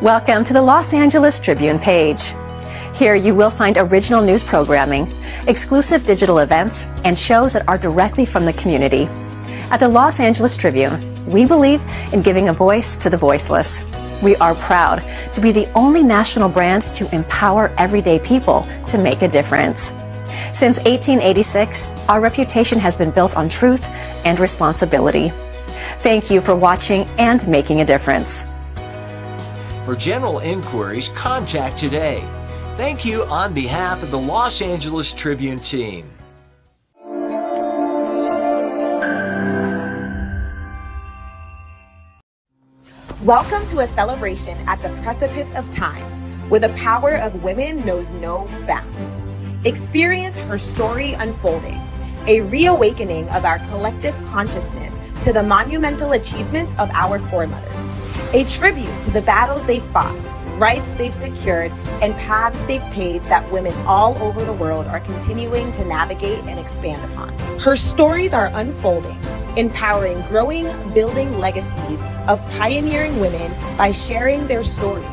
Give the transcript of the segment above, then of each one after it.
Welcome to the Los Angeles Tribune page. Here you will find original news programming, exclusive digital events, and shows that are directly from the community. At the Los Angeles Tribune, we believe in giving a voice to the voiceless. We are proud to be the only national brand to empower everyday people to make a difference. Since 1886, our reputation has been built on truth and responsibility. Thank you for watching and making a difference. For general inquiries, contact today. Thank you on behalf of the Los Angeles Tribune team. Welcome to a celebration at the precipice of time, where the power of women knows no bounds. Experience her story unfolding, a reawakening of our collective consciousness to the monumental achievements of our foremothers. A tribute to the battles they fought, rights they've secured, and paths they've paved that women all over the world are continuing to navigate and expand upon. Her stories are unfolding, empowering growing, building legacies of pioneering women by sharing their stories,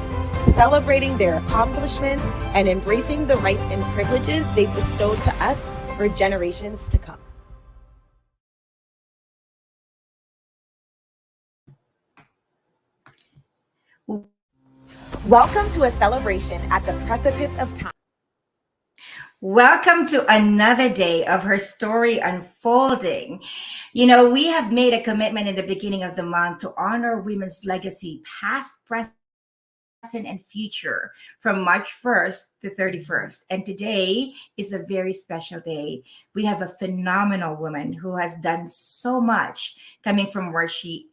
celebrating their accomplishments, and embracing the rights and privileges they've bestowed to us for generations to come. Welcome to a celebration at the precipice of time. Welcome to another day of Her Story Unfolding. You know, we have made a commitment in the beginning of the month to honor women's legacy, past, present, and future, from March 1st to 31st. And today is a very special day. We have a phenomenal woman who has done so much coming from where she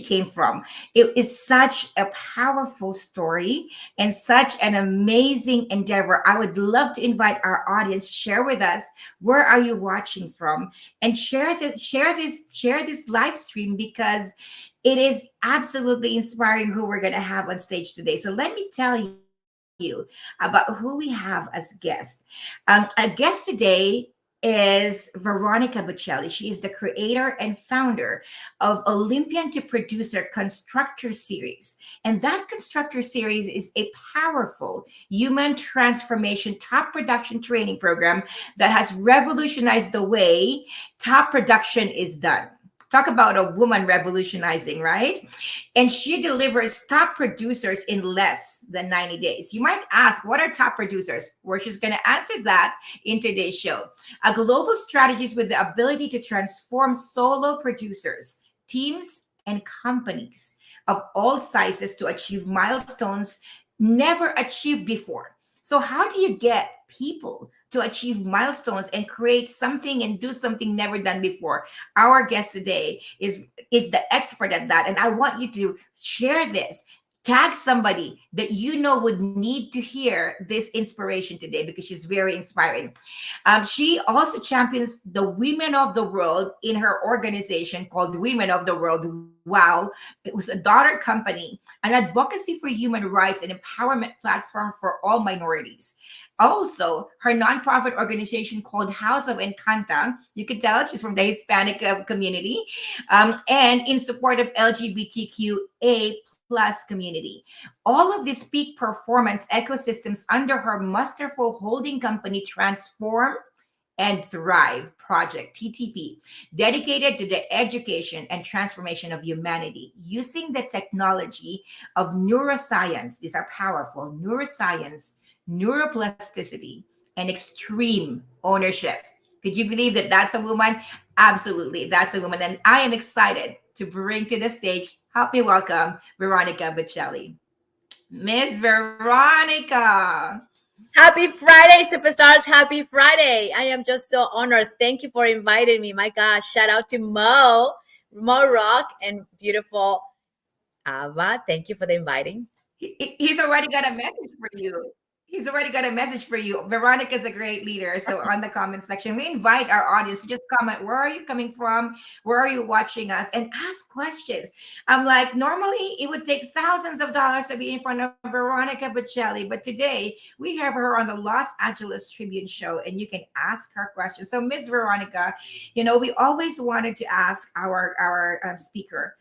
came from. It is such a powerful story and such an amazing endeavor. I would love to invite our audience, share with us, where are you watching from, and share this live stream, because it is absolutely inspiring who we're going to have on stage today. So let me tell you about who we have as guests. Our guest today is Veronica Bucheli. She is the creator and founder of Olympian To Producer Constructor Series. And that Constructor Series is a powerful human transformation top production training program that has revolutionized the way top production is done. Talk about a woman revolutionizing, right? And she delivers top producers in less than 90 days. You might ask, what are top producers? Well, she's going to answer that in today's show. A global strategist with the ability to transform solo producers, teams, and companies of all sizes to achieve milestones never achieved before. So how do you get people to achieve milestones and create something and do something never done before? Our guest today is the expert at that. And I want you to share this. Tag somebody that you know would need to hear this inspiration today, because she's very inspiring. She also champions the women of the world in her organization called Women of the World. Wow. It was a daughter company, an advocacy for human rights and empowerment platform for all minorities. Also, her nonprofit organization called House of Encanta, you can tell she's from the Hispanic community, and in support of LGBTQA plus community. All of these peak performance ecosystems under her masterful holding company Transform and Thrive Project, TTP, dedicated to the education and transformation of humanity using the technology of neuroscience. These are powerful: neuroscience, neuroplasticity, and extreme ownership. Could you believe that that's a woman? Absolutely, that's a woman. And I am excited to bring to the stage, help me welcome Veronica Bucheli. Miss Veronica. Happy Friday, superstars. Happy Friday. I am just so honored. Thank you for inviting me. My gosh, shout out to Mo Rock, and beautiful Ava. Thank you for the inviting. He's already got a message for you. Veronica is a great leader. So on the comment section, we invite our audience to just comment, where are you coming from? Where are you watching us? And ask questions. I'm like, normally it would take thousands of dollars to be in front of Veronica Bucheli, but today we have her on the Los Angeles Tribune show, and you can ask her questions. So Miss Veronica, you know, we always wanted to ask our speaker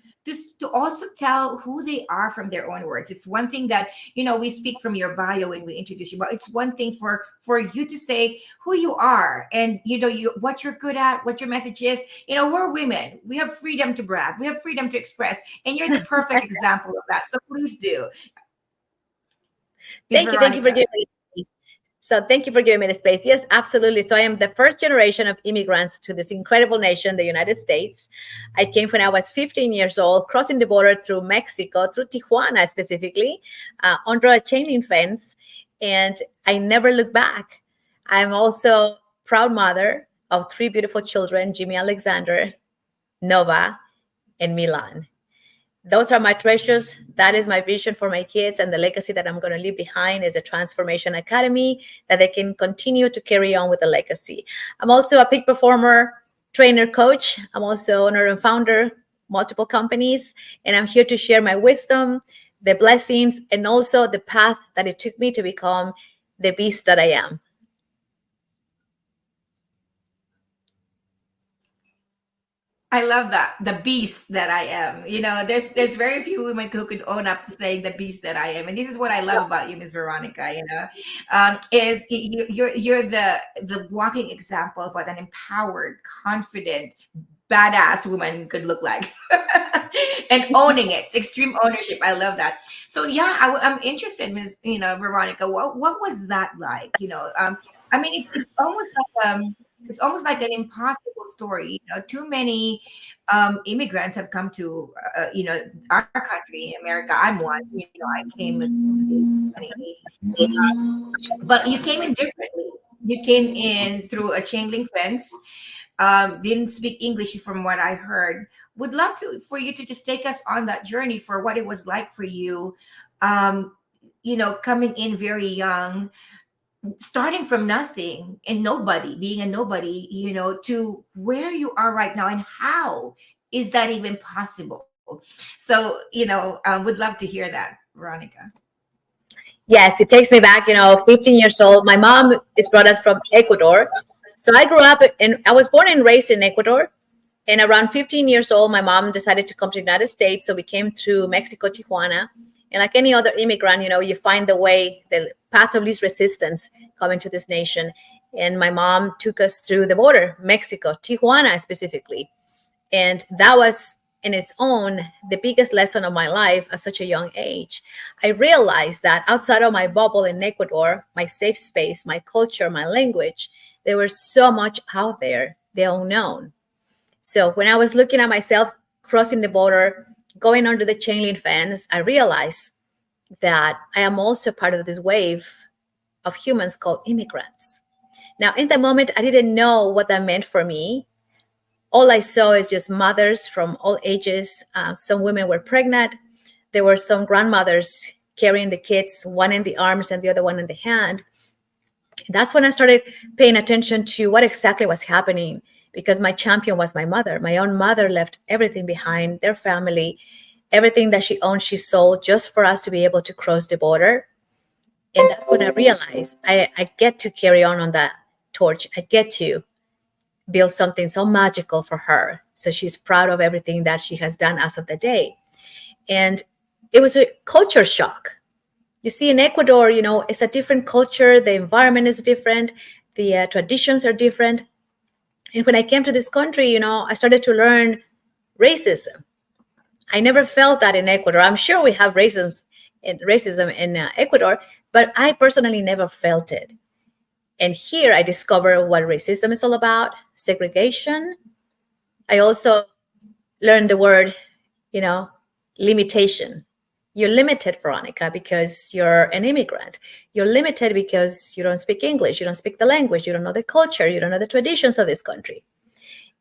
to also tell who they are from their own words. It's one thing that, we speak from your bio when we introduce you, but it's one thing for you to say who you are, and what you're good at, what your message is. We're women. We have freedom to brag. We have freedom to express, and you're the perfect example of that. So please do. Thank you for giving me the space. So thank you for giving me the space. Yes, absolutely. So I am the first generation of immigrants to this incredible nation, the United States. I came when I was 15 years old, crossing the border through Mexico, through Tijuana specifically, under a chain link fence, and I never looked back. I'm also proud mother of 3 beautiful children, Jimmy Alexander, Nova, and Milan. Those are my treasures. That is my vision for my kids, and the legacy that I'm going to leave behind is a transformation academy that they can continue to carry on with the legacy. I'm also a peak performer, trainer, coach. I'm also owner and founder, multiple companies, and I'm here to share my wisdom, the blessings, and also the path that it took me to become the beast that I am. I love that. The beast that I am. There's very few women who could own up to saying the beast that I am. And this is what I love about you, Miss Veronica, is you're the walking example of what an empowered, confident, badass woman could look like. And owning it. Extreme ownership. I love that. So yeah, I'm interested, Miss, Veronica, what was that like? It's almost like an impossible story. Too many immigrants have come to our country, America. I'm one. I came in 2018, but you came in differently. You came in through a chain link fence. Didn't speak English, from what I heard. Would love for you to just take us on that journey for what it was like for you. Coming in very young, starting from nothing and nobody, being a nobody, to where you are right now, and how is that even possible? So, would love to hear that, Veronica. Yes, it takes me back, 15 years old. My mom is brought us from Ecuador. So I grew up I was born and raised in Ecuador. And around 15 years old, my mom decided to come to the United States. So we came through Mexico, Tijuana. And like any other immigrant, you find the path of least resistance coming to this nation. And my mom took us through the border, Mexico, Tijuana specifically. And that was in its own the biggest lesson of my life at such a young age. I realized that outside of my bubble in Ecuador, my safe space, my culture, my language, there was so much out there, the unknown. So when I was looking at myself crossing the border, going under the chain link fence, I realized that I am also part of this wave of humans called immigrants. Now, in the moment, I didn't know what that meant for me. All I saw is just mothers from all ages. Some women were pregnant. There were some grandmothers carrying the kids, one in the arms and the other one in the hand. That's when I started paying attention to what exactly was happening, because my champion was my mother. My own mother left everything behind, their family, everything that she owned, she sold just for us to be able to cross the border. And that's when I realized I get to carry on that torch. I get to build something so magical for her. So she's proud of everything that she has done as of the day. And it was a culture shock. You see, in Ecuador, it's a different culture. The environment is different. The traditions are different. And when I came to this country, I started to learn racism. I never felt that in Ecuador. I'm sure we have racism in Ecuador, but I personally never felt it. And here I discovered what racism is all about, segregation. I also learned the word, limitation. You're limited, Veronica, because you're an immigrant. You're limited because you don't speak English. You don't speak the language. You don't know the culture. You don't know the traditions of this country.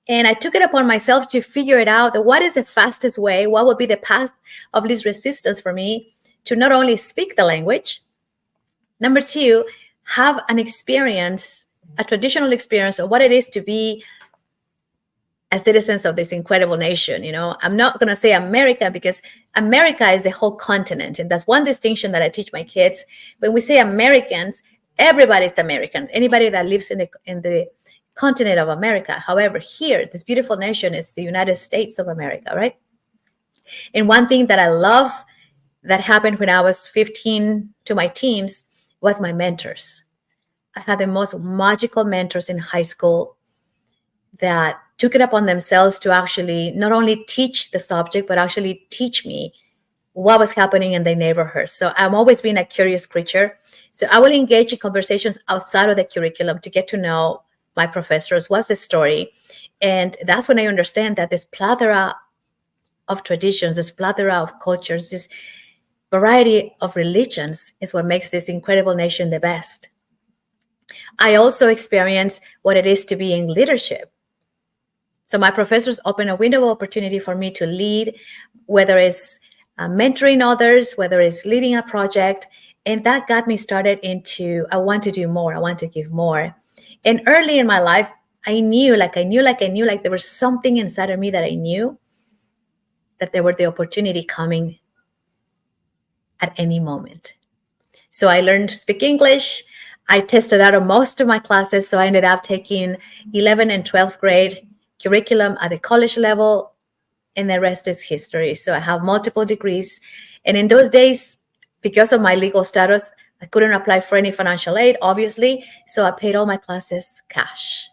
And I took it upon myself to figure it out, that what is the fastest way, what would be the path of least resistance for me to not only speak the language, number two, have an experience, a traditional experience of what it is to be as citizens of this incredible nation. I'm not going to say America, because America is a whole continent. And that's one distinction that I teach my kids. When we say Americans, everybody's American, anybody that lives in the continent of America. However, here, this beautiful nation is the United States of America, right? And one thing that I love that happened when I was 15 to my teens was my mentors. I had the most magical mentors in high school that took it upon themselves to actually not only teach the subject, but actually teach me what was happening in their neighborhood. So I'm always been a curious creature. So I will engage in conversations outside of the curriculum to get to know my professors, what's the story. And that's when I understand that this plethora of traditions, this plethora of cultures, this variety of religions is what makes this incredible nation the best. I also experience what it is to be in leadership. So my professors open a window of opportunity for me to lead, whether it's mentoring others, whether it's leading a project. And that got me started into, I want to do more. I want to give more. And early in my life, I knew there was something inside of me that I knew that there were the opportunity coming at any moment. So I learned to speak English. I tested out of most of my classes. So I ended up taking 11th and 12th grade curriculum at the college level, and the rest is history. So I have multiple degrees. And in those days, because of my legal status, I couldn't apply for any financial aid, obviously. So I paid all my classes cash.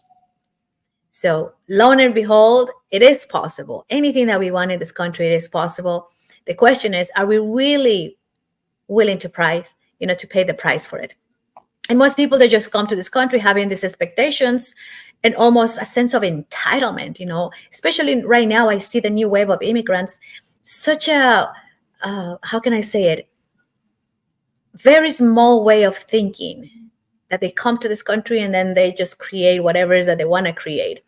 So lo and behold, it is possible. Anything that we want in this country, it is possible. The question is, are we really willing to to pay the price for it? And most people, they just come to this country having these expectations and almost a sense of entitlement, especially right now. I see the new wave of immigrants, such a, how can I say it, very small way of thinking, that they come to this country and then they just create whatever it is that they want to create.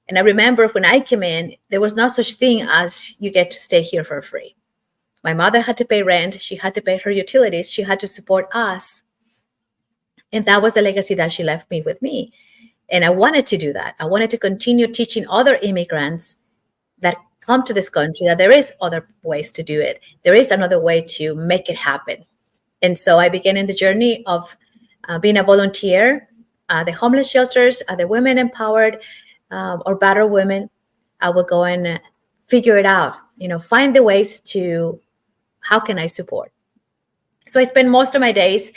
And I remember when I came in, there was no such thing as you get to stay here for free. My mother had to pay rent. She had to pay her utilities. She had to support us. And that was the legacy that she left me with me. And I wanted to do that. I wanted to continue teaching other immigrants that come to this country that there is other ways to do it. There is another way to make it happen. And so I began in the journey of being a volunteer at the homeless shelters, at the Women Empowered or Battered Women. I will go and figure it out, find the ways to, how can I support? So I spend most of my days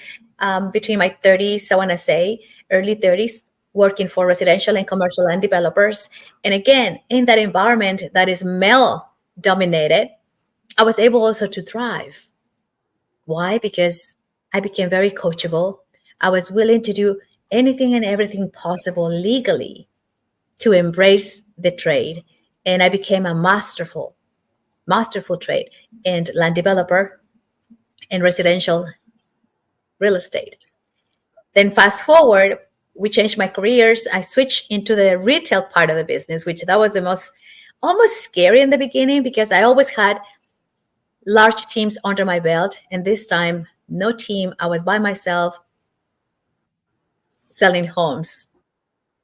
between my 30s, I want to say early 30s, working for residential and commercial land developers. And again, in that environment that is male dominated, I was able also to thrive. Why? Because I became very coachable. I was willing to do anything and everything possible legally to embrace the trade. And I became a masterful trade and land developer and residential real estate. Then fast forward, we changed my careers. I switched into the retail part of the business, which that was the most almost scary in the beginning, because I always had large teams under my belt. And this time, no team. I was by myself selling homes.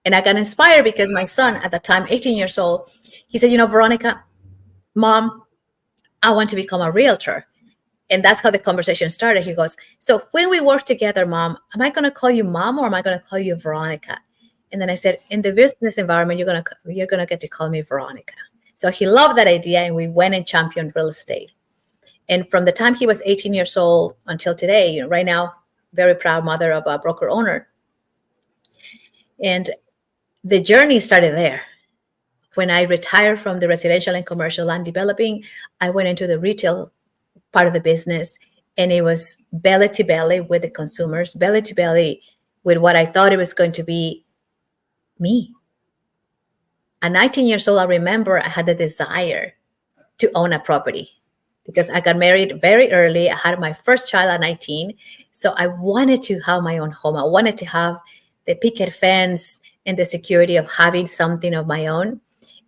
And I got inspired because my son at the time, 18 years old, he said, Veronica, Mom, I want to become a realtor. And that's how the conversation started. He goes, so when we work together, Mom, am I going to call you Mom or am I going to call you Veronica? And then I said, in the business environment, you're going to get to call me Veronica. So he loved that idea, and we went and championed real estate. And from the time he was 18 years old until today, right now, very proud mother of a broker owner. And the journey started there. When I retired from the residential and commercial land developing, I went into the retail part of the business, and it was belly to belly with the consumers, belly to belly with what I thought it was going to be me. At 19 years old, I remember I had the desire to own a property because I got married very early. I had my first child at 19. So I wanted to have my own home. I wanted to have the picket fence and the security of having something of my own.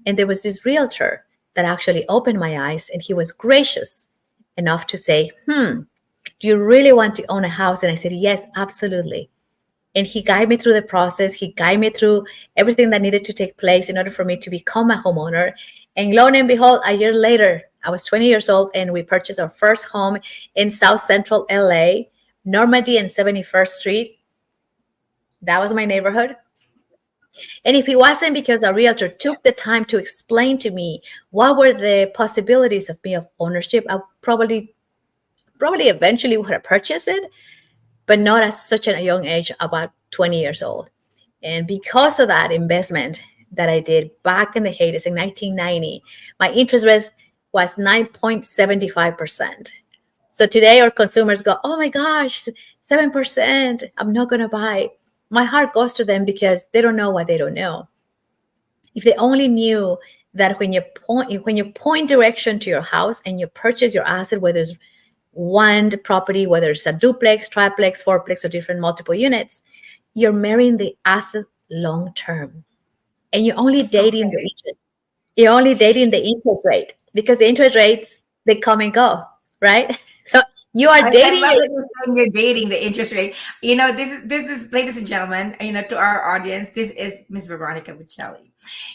And there was this realtor that actually opened my eyes, and he was gracious enough to say, do you really want to own a house? And I said, yes, absolutely. And he guided me through the process. He guided me through everything that needed to take place in order for me to become a homeowner. And lo and behold, a year later, I was 20 years old, and we purchased our first home in South Central LA, Normandy and 71st Street. That was my neighborhood. And if it wasn't because a realtor took the time to explain to me what were the possibilities of me of ownership, I probably eventually would have purchased it, but not at such a young age, about 20 years old. And because of that investment that I did back in the heydays in 1990, my interest rate was 9.75%. So today our consumers go, oh my gosh, 7%, I'm not going to buy. My heart goes to them because they don't know what they don't know. If they only knew that when you point direction to your house and you purchase your asset, whether it's one property, whether it's a duplex, triplex, fourplex, or different multiple units, you're marrying the asset long term, and you're only dating the interest. You're only dating the interest rate, because the interest rates, they come and go, right? So you are I dating love your. that you're saying you're dating the interest rate. This is, ladies and gentlemen, to our audience, this is Miss Veronica Bucheli.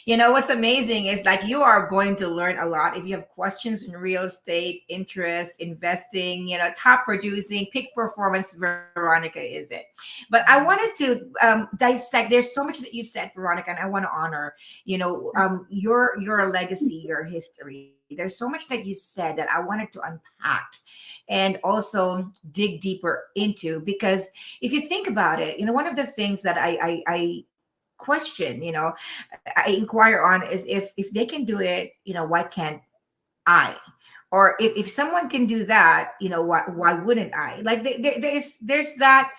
What's amazing is, like, you are going to learn a lot. If you have questions in real estate, interest, investing, top producing, peak performance, Veronica is it. But I wanted to dissect. There's so much that you said, Veronica, and I want to honor, your legacy, your history. There's so much that you said that I wanted to unpack and also dig deeper into, because if you think about it, one of the things that I question, I inquire on, is if they can do it, why can't I? Or if someone can do that, why wouldn't I? Like, there's that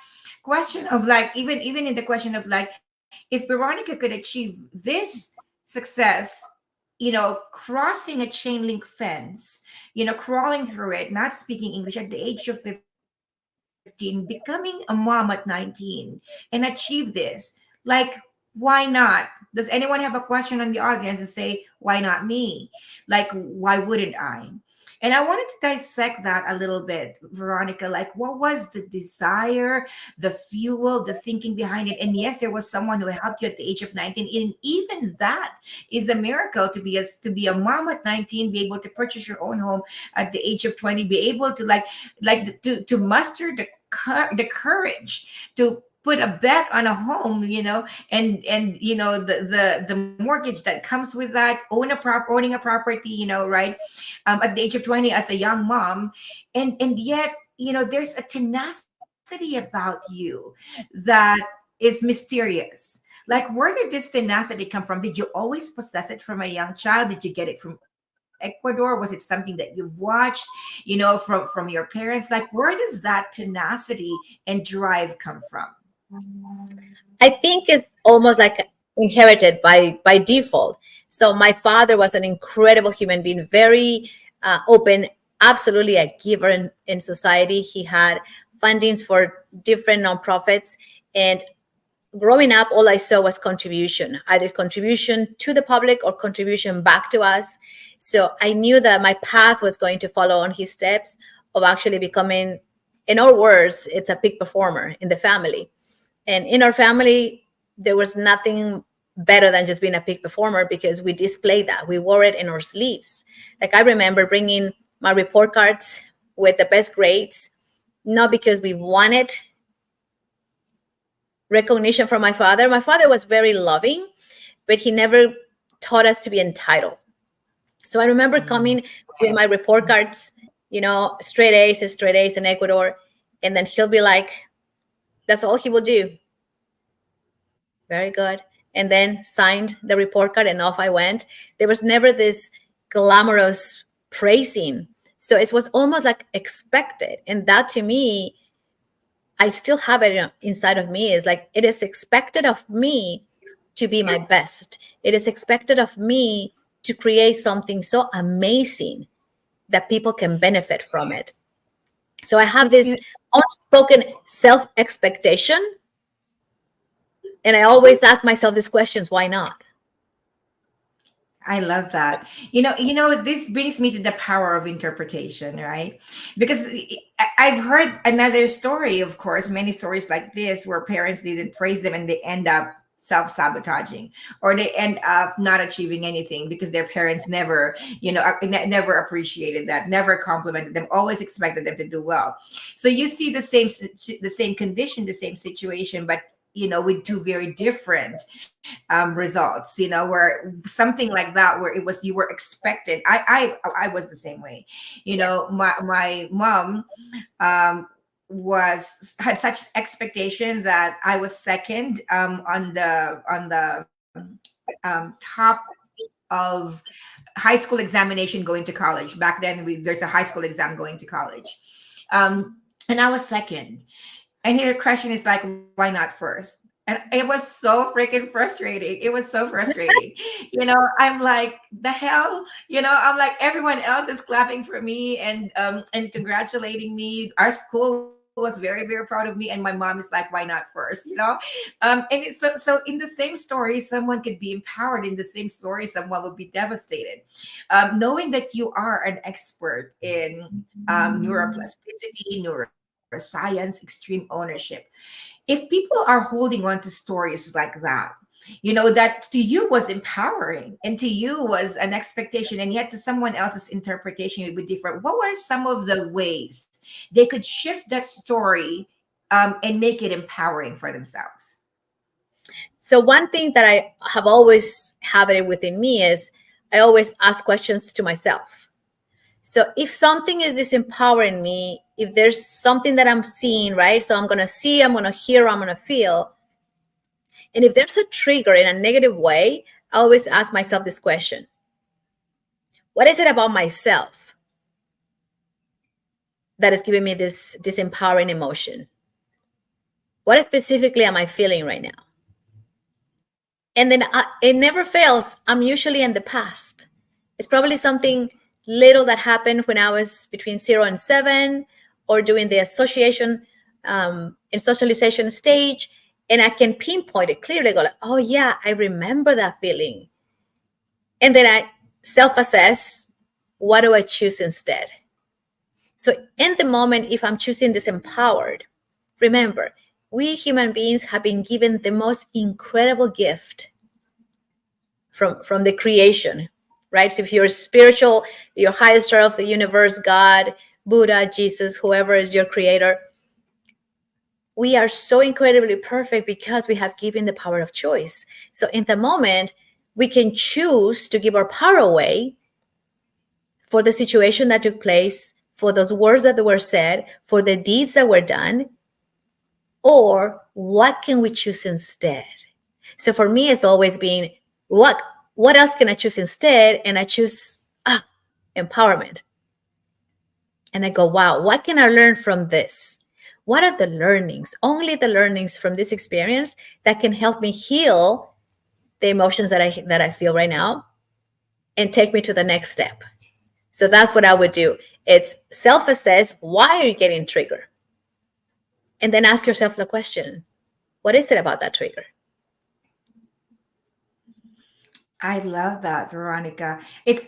question of, like, even in the question of, like, if Veronica could achieve this success, crossing a chain link fence, crawling through it, not speaking English at the age of 15, becoming a mom at 19, and achieve this, like, why not? Does anyone have a question on the audience and say, why not me? Like, why wouldn't I? And I wanted to dissect that a little bit, Veronica. Like, what was the desire, the fuel, the thinking behind it? And yes, there was someone who helped you at the age of 19. And even that is a miracle, to be a mom at 19, be able to purchase your own home at the age of 20, be able to to muster the courage to put a bet on a home, and the mortgage that comes with that, owning a property, right, at the age of 20 as a young mom. And yet, there's a tenacity about you that is mysterious. Like, where did this tenacity come from? Did you always possess it from a young child? Did you get it from Ecuador? Was it something that you've watched, from your parents? Like, where does that tenacity and drive come from? I think it's almost like inherited by default. So my father was an incredible human being, very open, absolutely a giver in society. He had fundings for different nonprofits, and growing up, all I saw was contribution, either contribution to the public or contribution back to us. So I knew that my path was going to follow on his steps of actually becoming, in our words, it's a peak performer in the family. And in our family, there was nothing better than just being a peak performer, because we displayed that. We wore it in our sleeves. Like, I remember bringing my report cards with the best grades, not because we wanted recognition from my father. My father was very loving, but he never taught us to be entitled. So I remember coming with my report cards, straight A's in Ecuador. And then he'll be like, that's all he will do. Very good. And then signed the report card, and off I went. There was never this glamorous praising. So it was almost like expected. And that, to me, I still have it inside of me, is like, it is expected of me to be my best. It is expected of me to create something so amazing that people can benefit from it. So I have this unspoken self-expectation. And I always ask myself these questions: why not? I love that. This brings me to the power of interpretation, right? Because I've heard another story, of course, many stories like this, where parents didn't praise them and they end up self-sabotaging, or they end up not achieving anything because their parents never, never appreciated that, never complimented them, always expected them to do well. So you see the same condition, the same situation, but with two very different results, where something like that, where it was you were expected. I was the same way. My mom had such expectation that I was second on the top of high school examination going to college. Back then, there's a high school exam going to college, and I was second. And her question is like, why not first? And it was so freaking frustrating. It was so frustrating. I'm like, the hell? I'm like, everyone else is clapping for me and congratulating me. Our school was very, very proud of me. And my mom is like, why not first? And it's so in the same story, someone could be empowered. In the same story, someone would be devastated. Knowing that you are an expert in neuroplasticity, neuroscience, extreme ownership. If people are holding on to stories like that, that to you was empowering and to you was an expectation, and yet to someone else's interpretation it would be different. What were some of the ways they could shift that story and make it empowering for themselves? So one thing that I have always have it within me is I always ask questions to myself. So if something is disempowering me, if there's something that I'm seeing, right? So I'm going to see, I'm going to hear, I'm going to feel. And if there's a trigger in a negative way, I always ask myself this question. What is it about myself that is giving me this disempowering emotion? What specifically am I feeling right now? And then it never fails. I'm usually in the past. It's probably something little that happened when I was between 0 and 7, or doing the association and socialization stage. And I can pinpoint it clearly, go like, oh yeah, I remember that feeling. And then I self-assess, what do I choose instead? So in the moment, if I'm choosing this empowered, remember, we human beings have been given the most incredible gift from the creation, right? So if you're spiritual, your highest self, the universe, God, Buddha, Jesus, whoever is your creator, we are so incredibly perfect because we have given the power of choice. So in the moment, we can choose to give our power away for the situation that took place, for those words that were said, for the deeds that were done, or what can we choose instead? So for me, it's always been, what else can I choose instead? And I choose empowerment. And I go, wow, what can I learn from this? What are the learnings? Only the learnings from this experience that can help me heal the emotions that I feel right now and take me to the next step. So that's what I would do. It's self-assess. Why are you getting triggered? And then ask yourself the question, what is it about that trigger? I love that, Veronica. It's,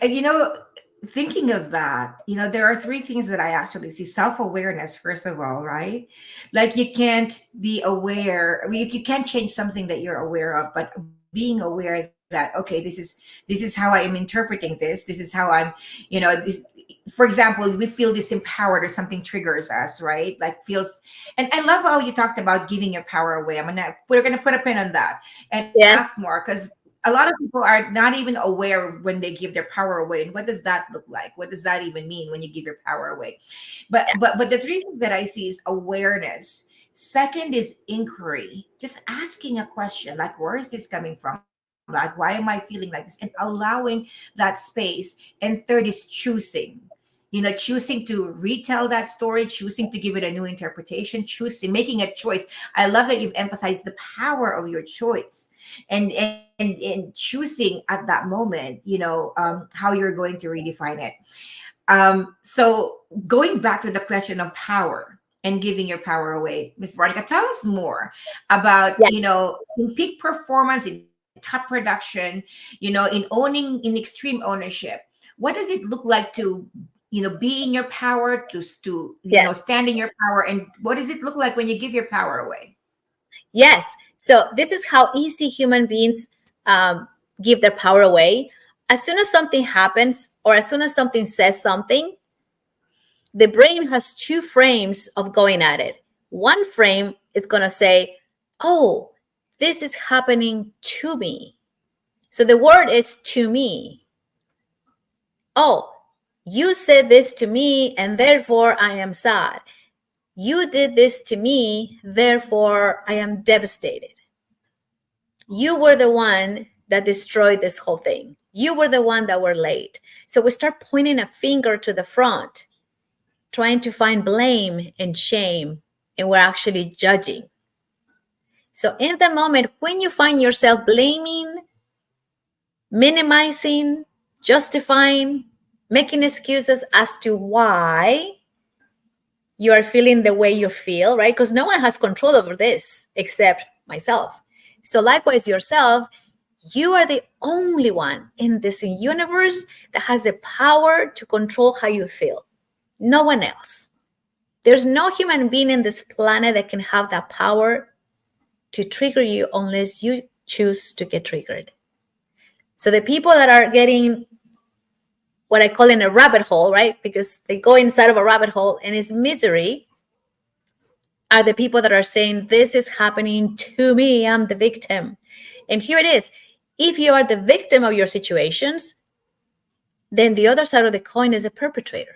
thinking of that, there are three things that I actually see. Self-awareness, first of all, right? Like you can't be aware, you can't change something that you're aware of, but being aware that, okay, this is how I am interpreting this. This is how I'm, for example, we feel disempowered or something triggers us, right? Like feels, and I love how you talked about giving your power away. We're going to put a pin on that and ask more, because a lot of people are not even aware when they give their power away. And what does that look like? What does that even mean when you give your power away? But the three things that I see is awareness. Second is inquiry, just asking a question like, where is this coming from? Like, why am I feeling like this? And allowing that space. And third is choosing. Choosing to retell that story, choosing to give it a new interpretation, making a choice. I love that you've emphasized the power of your choice and choosing at that moment, how you're going to redefine it. So going back to the question of power and giving your power away, Ms. Veronica, tell us more about, in peak performance, in top production, in extreme ownership. What does it look like to be in your power, to stand in your power? And what does it look like when you give your power away? Yes. So this is how easy human beings give their power away. As soon as something happens, or as soon as something says something, the brain has two frames of going at it. One frame is going to say, oh, this is happening to me. So the word is to me. Oh, you said this to me, and therefore I am sad. You did this to me, therefore I am devastated. You were the one that destroyed this whole thing. You were the one that were late. So we start pointing a finger to the front, trying to find blame and shame, and we're actually judging. So in the moment when you find yourself blaming, minimizing, justifying, making excuses as to why you are feeling the way you feel, right? Because no one has control over this except myself. So likewise, yourself, you are the only one in this universe that has the power to control how you feel. No one else. There's no human being in this planet that can have that power to trigger you unless you choose to get triggered. So the people that are getting what I call in a rabbit hole, right? Because they go inside of a rabbit hole and it's misery, are the people that are saying, this is happening to me, I'm the victim. And here it is. If you are the victim of your situations, then the other side of the coin is a perpetrator.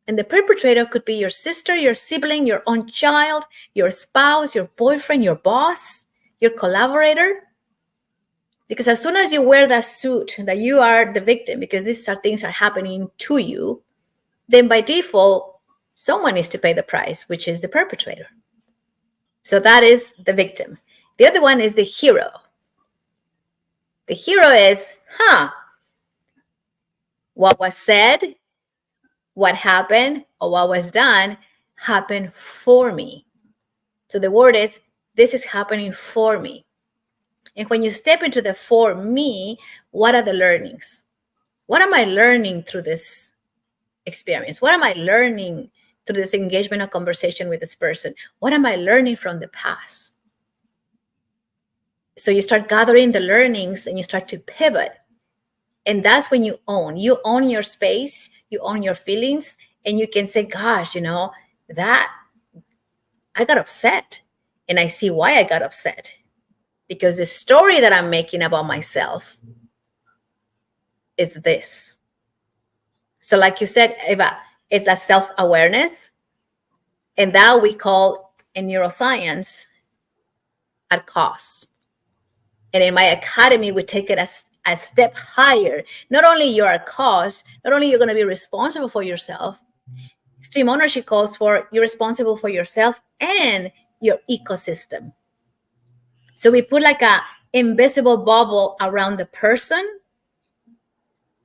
And the perpetrator could be your sister, your sibling, your own child, your spouse, your boyfriend, your boss, your collaborator. Because as soon as you wear that suit that you are the victim, because these are things are happening to you, then by default, someone needs to pay the price, which is the perpetrator. So that is the victim. The other one is the hero. The hero is, what was said, what happened, or what was done happened for me. So the word is, this is happening for me. And when you step into the for me, what are the learnings? What am I learning through this experience? What am I learning through this engagement or conversation with this person? What am I learning from the past? So you start gathering the learnings and you start to pivot. And that's when you own your space, you own your feelings, and you can say, gosh, that I got upset. And I see why I got upset. Because the story that I'm making about myself is this. So like you said, Eva, it's a self-awareness. And that we call in neuroscience a cause. And in my academy, we take it as a step higher. Not only you're a cause, not only you're going to be responsible for yourself. Extreme ownership calls for you're responsible for yourself and your ecosystem. So we put like a invisible bubble around the person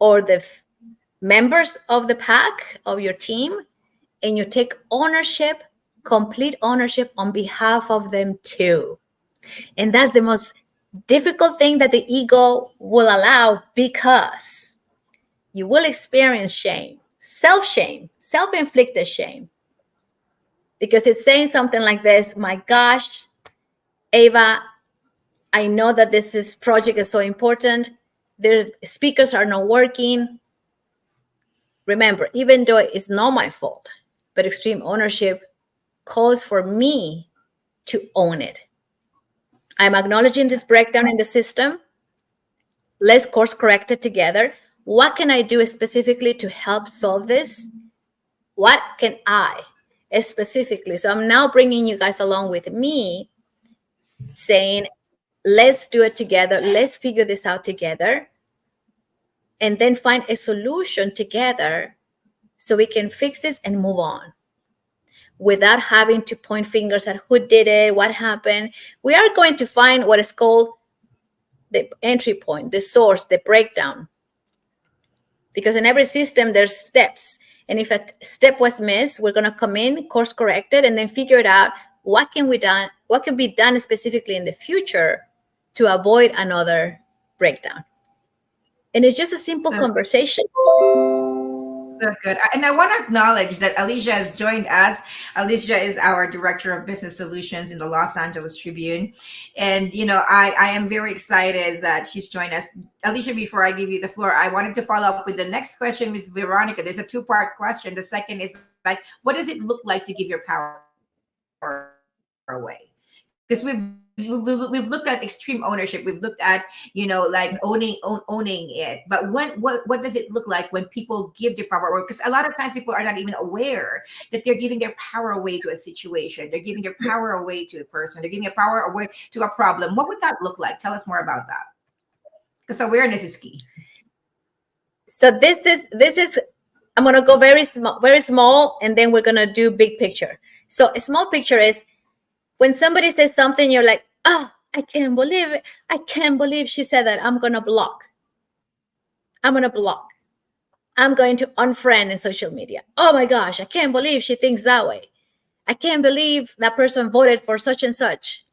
or the members of the pack of your team, and you take ownership, complete ownership on behalf of them too. And that's the most difficult thing that the ego will allow, because you will experience shame, self-inflicted shame, because it's saying something like this: my gosh, Ava, I know that this project is so important. The speakers are not working. Remember, even though it's not my fault, but extreme ownership calls for me to own it. I'm acknowledging this breakdown in the system. Let's course correct it together. What can I do specifically to help solve this? What can I specifically? So I'm now bringing you guys along with me, saying, let's do it together. Let's figure this out together. And then find a solution together so we can fix this and move on without having to point fingers at who did it, what happened. We are going to find what is called the entry point, the source, the breakdown. Because in every system, there's steps. And if a step was missed, we're going to come in, course correct it, and then figure it out. What can be done specifically in the future to avoid another breakdown? And it's just a simple conversation. So good. And I want to acknowledge that Alicia has joined us. Alicia is our Director of Business Solutions in the Los Angeles Tribune. And, I am very excited that she's joined us. Alicia, before I give you the floor, I wanted to follow up with the next question, Ms. Veronica. There's a two-part question. The second is what does it look like to give your power away? Because we've we've looked at extreme ownership, we've looked at, like owning it, but what does it look like when people give their power away? Because a lot of times people are not even aware that they're giving their power away to a situation, they're giving their power away to a person, they're giving their power away to a problem. What would that look like? Tell us more about that, because awareness is key. So this is I'm gonna go very small, and then we're gonna do big picture. So a small picture is when somebody says something, you're like, oh, I can't believe it. I can't believe she said that. I'm gonna block. I'm going to unfriend in social media. Oh my gosh, I can't believe she thinks that way. I can't believe that person voted for such and such.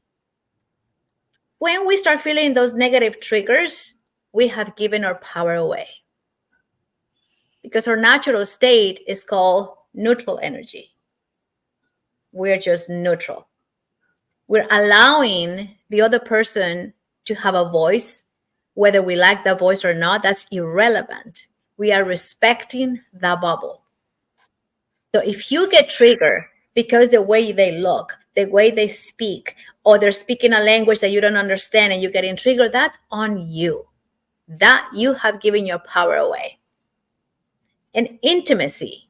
When we start feeling those negative triggers, we have given our power away. Because our natural state is called neutral energy. We're just neutral. We're allowing the other person to have a voice. Whether we like that voice or not, that's irrelevant. We are respecting the bubble. So if you get triggered because the way they look, the way they speak, or they're speaking a language that you don't understand and you get triggered, that's on you. That you have given your power away. And intimacy.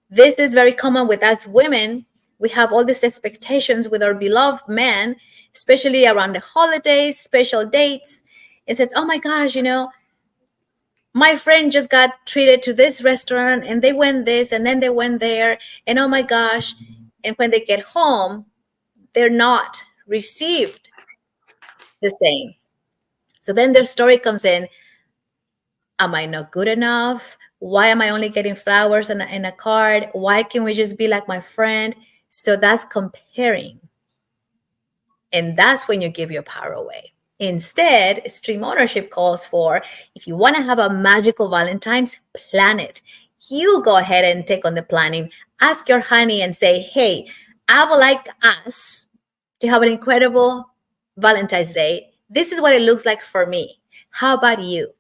This is very common with us women. We have all these expectations with our beloved man, especially around the holidays, special dates. It says, oh my gosh, my friend just got treated to this restaurant and they went this and then they went there. And oh my gosh. And when they get home, they're not received the same. So then their story comes in. Am I not good enough? Why am I only getting flowers and a card? Why can't we just be like my friend? So that's comparing. And that's when you give your power away. Instead, extreme ownership calls for, if you want to have a magical Valentine's, plan it. You go ahead and take on the planning. Ask your honey and say, hey, I would like us to have an incredible Valentine's Day. This is what it looks like for me. How about you?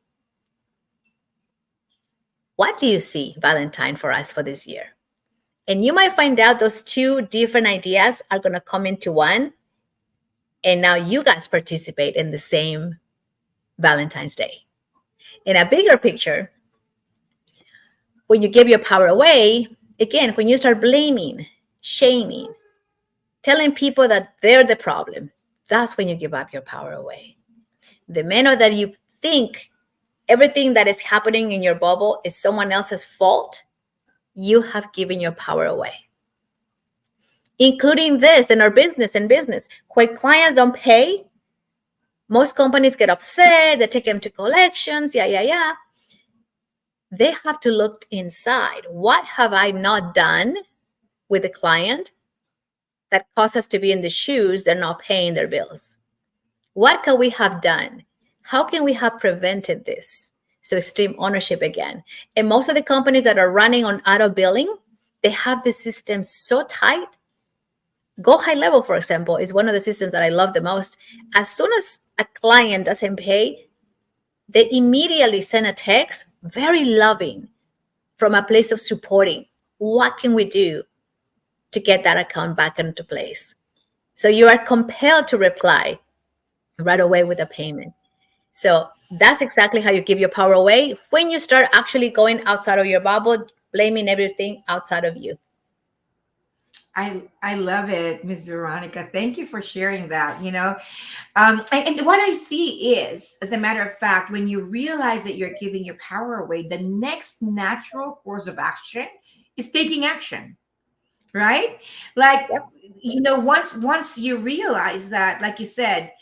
What do you see Valentine for us for this year? And you might find out those two different ideas are going to come into one. And now you guys participate in the same Valentine's Day. In a bigger picture, when you give your power away, again, when you start blaming, shaming, telling people that they're the problem, that's when you give up your power away. The minute that you think everything that is happening in your bubble is someone else's fault, you have given your power away. Including this in our business. When clients don't pay, most companies get upset. They take them to collections. They have to look inside. What have I not done with the client that caused us to be in the shoes? They're not paying their bills. What can we have done? How can we have prevented this? So extreme ownership again. And most of the companies that are running on auto billing, they have the system so tight. Go High Level, for example, is one of the systems that I love the most. As soon as a client doesn't pay, they immediately send a text, very loving, from a place of supporting. What can we do to get that account back into place? So you are compelled to reply right away with a payment. So that's exactly how you give your power away, when you start actually going outside of your bubble, blaming everything outside of you. I love it, Ms. Veronica. Thank you for sharing that. And what I see is, as a matter of fact, when you realize that you're giving your power away, the next natural course of action is taking action, right? Like, once you realize that, like you said,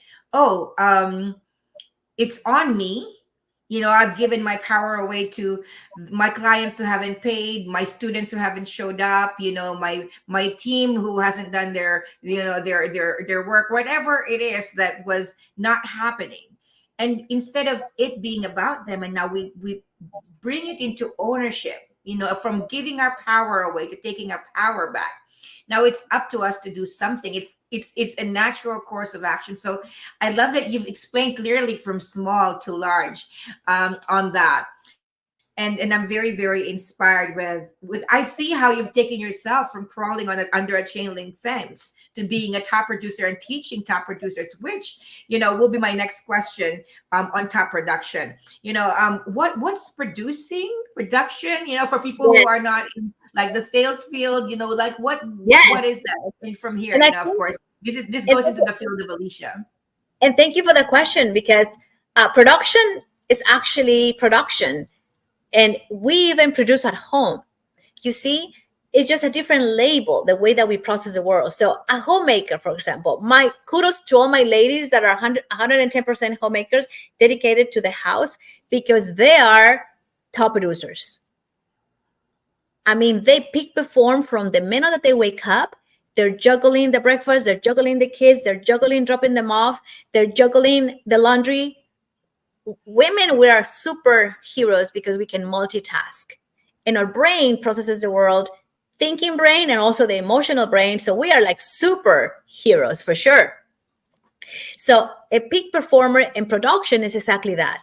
it's on me. I've given my power away to my clients who haven't paid, my students who haven't showed up, my team who hasn't done their work, whatever it is that was not happening. And instead of it being about them, and now we bring it into ownership, from giving our power away to taking our power back. Now it's up to us to do something. It's a natural course of action. So I love that you've explained clearly from small to large on that. And I'm very, very inspired with I see how you've taken yourself from crawling under a chain link fence to being a top producer and teaching top producers, which, will be my next question on top production. What's production, for people who Yes. are not in like the sales field, like what Yes. is that? And from here, And I of think, course, this and goes thank into the field of Alicia. and thank you for the question, because production is actually production. And we even produce at home. You see, it's just a different label, the way that we process the world. So a homemaker, for example, my kudos to all my ladies that are 110% homemakers dedicated to the house, because they are top producers. I mean, they peak perform from the minute that they wake up. They're juggling the breakfast, they're juggling the kids, they're juggling dropping them off, they're juggling the laundry. Women, we are superheroes because we can multitask. And our brain processes the world, thinking brain and also the emotional brain. So we are like superheroes for sure. So a peak performer in production is exactly that.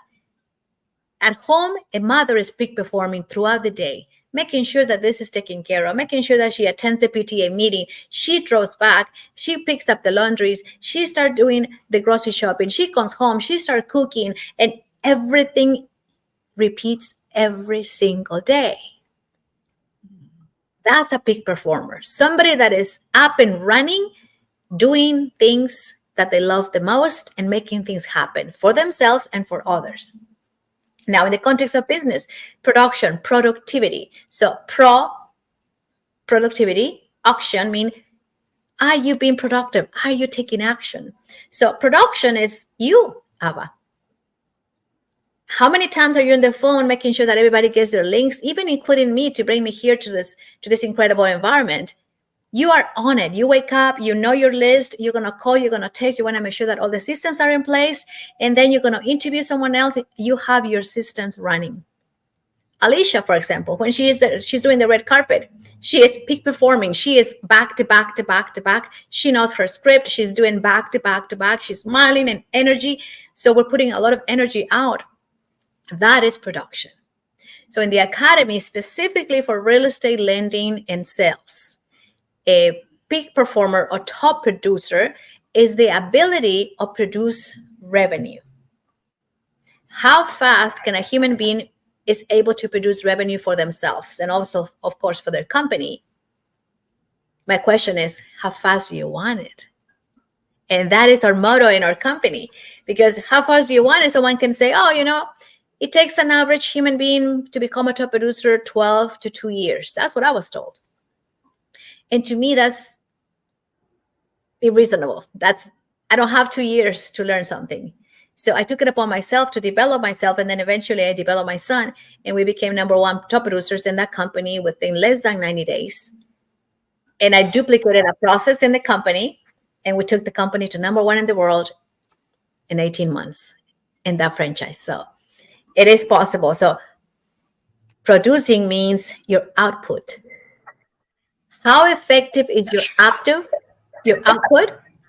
At home, a mother is peak performing throughout the day, making sure that this is taken care of, making sure that she attends the PTA meeting, she draws back, she picks up the laundries, she starts doing the grocery shopping, she comes home, she starts cooking, and everything repeats every single day. That's a peak performer, somebody that is up and running, doing things that they love the most and making things happen for themselves and for others. Now, in the context of business, production, productivity. So productivity, action mean, are you being productive? Are you taking action? So production is you, Ava. How many times are you on the phone making sure that everybody gets their links, even including me, to bring me here to this incredible environment? You are on it. You wake up, you know your list, you're going to call, you're going to text, you want to make sure that all the systems are in place, and then you're going to interview someone else. You have your systems running. Alicia, for example, when she's doing the red carpet, she is peak performing. She is back to back to back to back. She knows her script. She's doing back to back to back. She's smiling and energy. So we're putting a lot of energy out. That is production. So in the academy, specifically for real estate lending and sales, a peak performer or top producer is the ability to produce revenue. How fast can a human being is able to produce revenue for themselves and also, of course, for their company? My question is, how fast do you want it? And that is our motto in our company, because how fast do you want it? Someone can say, oh, it takes an average human being to become a top producer 12 to 2 years. That's what I was told. And to me, that's unreasonable. I don't have 2 years to learn something. So I took it upon myself to develop myself. And then eventually I developed my son, and we became #1 top producers in that company within less than 90 days. And I duplicated a process in the company, and we took the company to #1 in the world in 18 months in that franchise. So it is possible. So producing means your output. How effective is your output,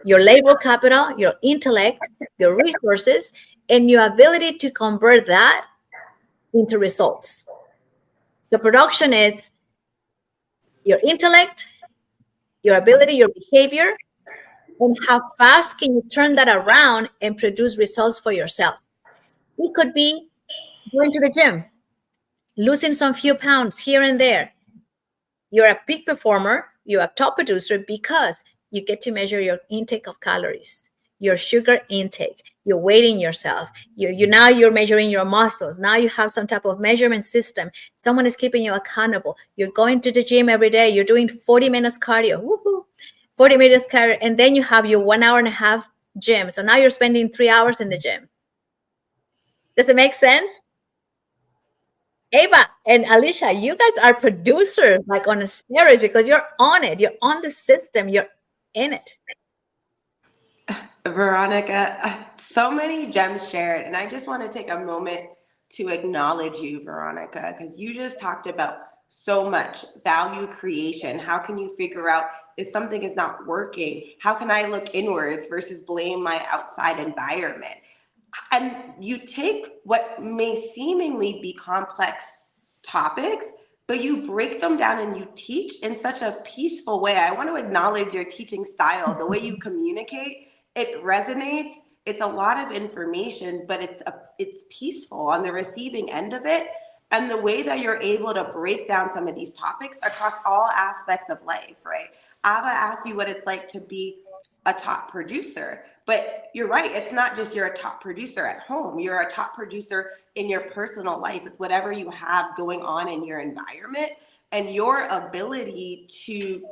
your labor capital, your intellect, your resources, and your ability to convert that into results? So production is your intellect, your ability, your behavior, and how fast can you turn that around and produce results for yourself. It could be going to the gym, losing some few pounds here and there. You're a peak performer, you're a top producer because you get to measure your intake of calories, your sugar intake, you're weighting yourself, you're measuring your muscles. Now you have some type of measurement system. Someone is keeping you accountable. You're going to the gym every day, you're doing 40 minutes cardio. Woohoo! 40 minutes cardio, and then you have your 1 hour and a half gym. So now you're spending 3 hours in the gym. Does it make sense? Ava and Alicia, you guys are producers like on a series because you're on it. You're on the system. You're in it. Veronica, so many gems shared. And I just want to take a moment to acknowledge you, Veronica, because you just talked about so much value creation. How can you figure out if something is not working? How can I look inwards versus blame my outside environment? And you take what may seemingly be complex topics, but you break them down and you teach in such a peaceful way. I want to acknowledge your teaching style, the way you communicate. It resonates. It's a lot of information, but it's peaceful on the receiving end of it. And the way that you're able to break down some of these topics across all aspects of life, right? Ava asked you what it's like to be a top producer, but you're right. It's not just you're a top producer at home. You're a top producer in your personal life with whatever you have going on in your environment, and your ability to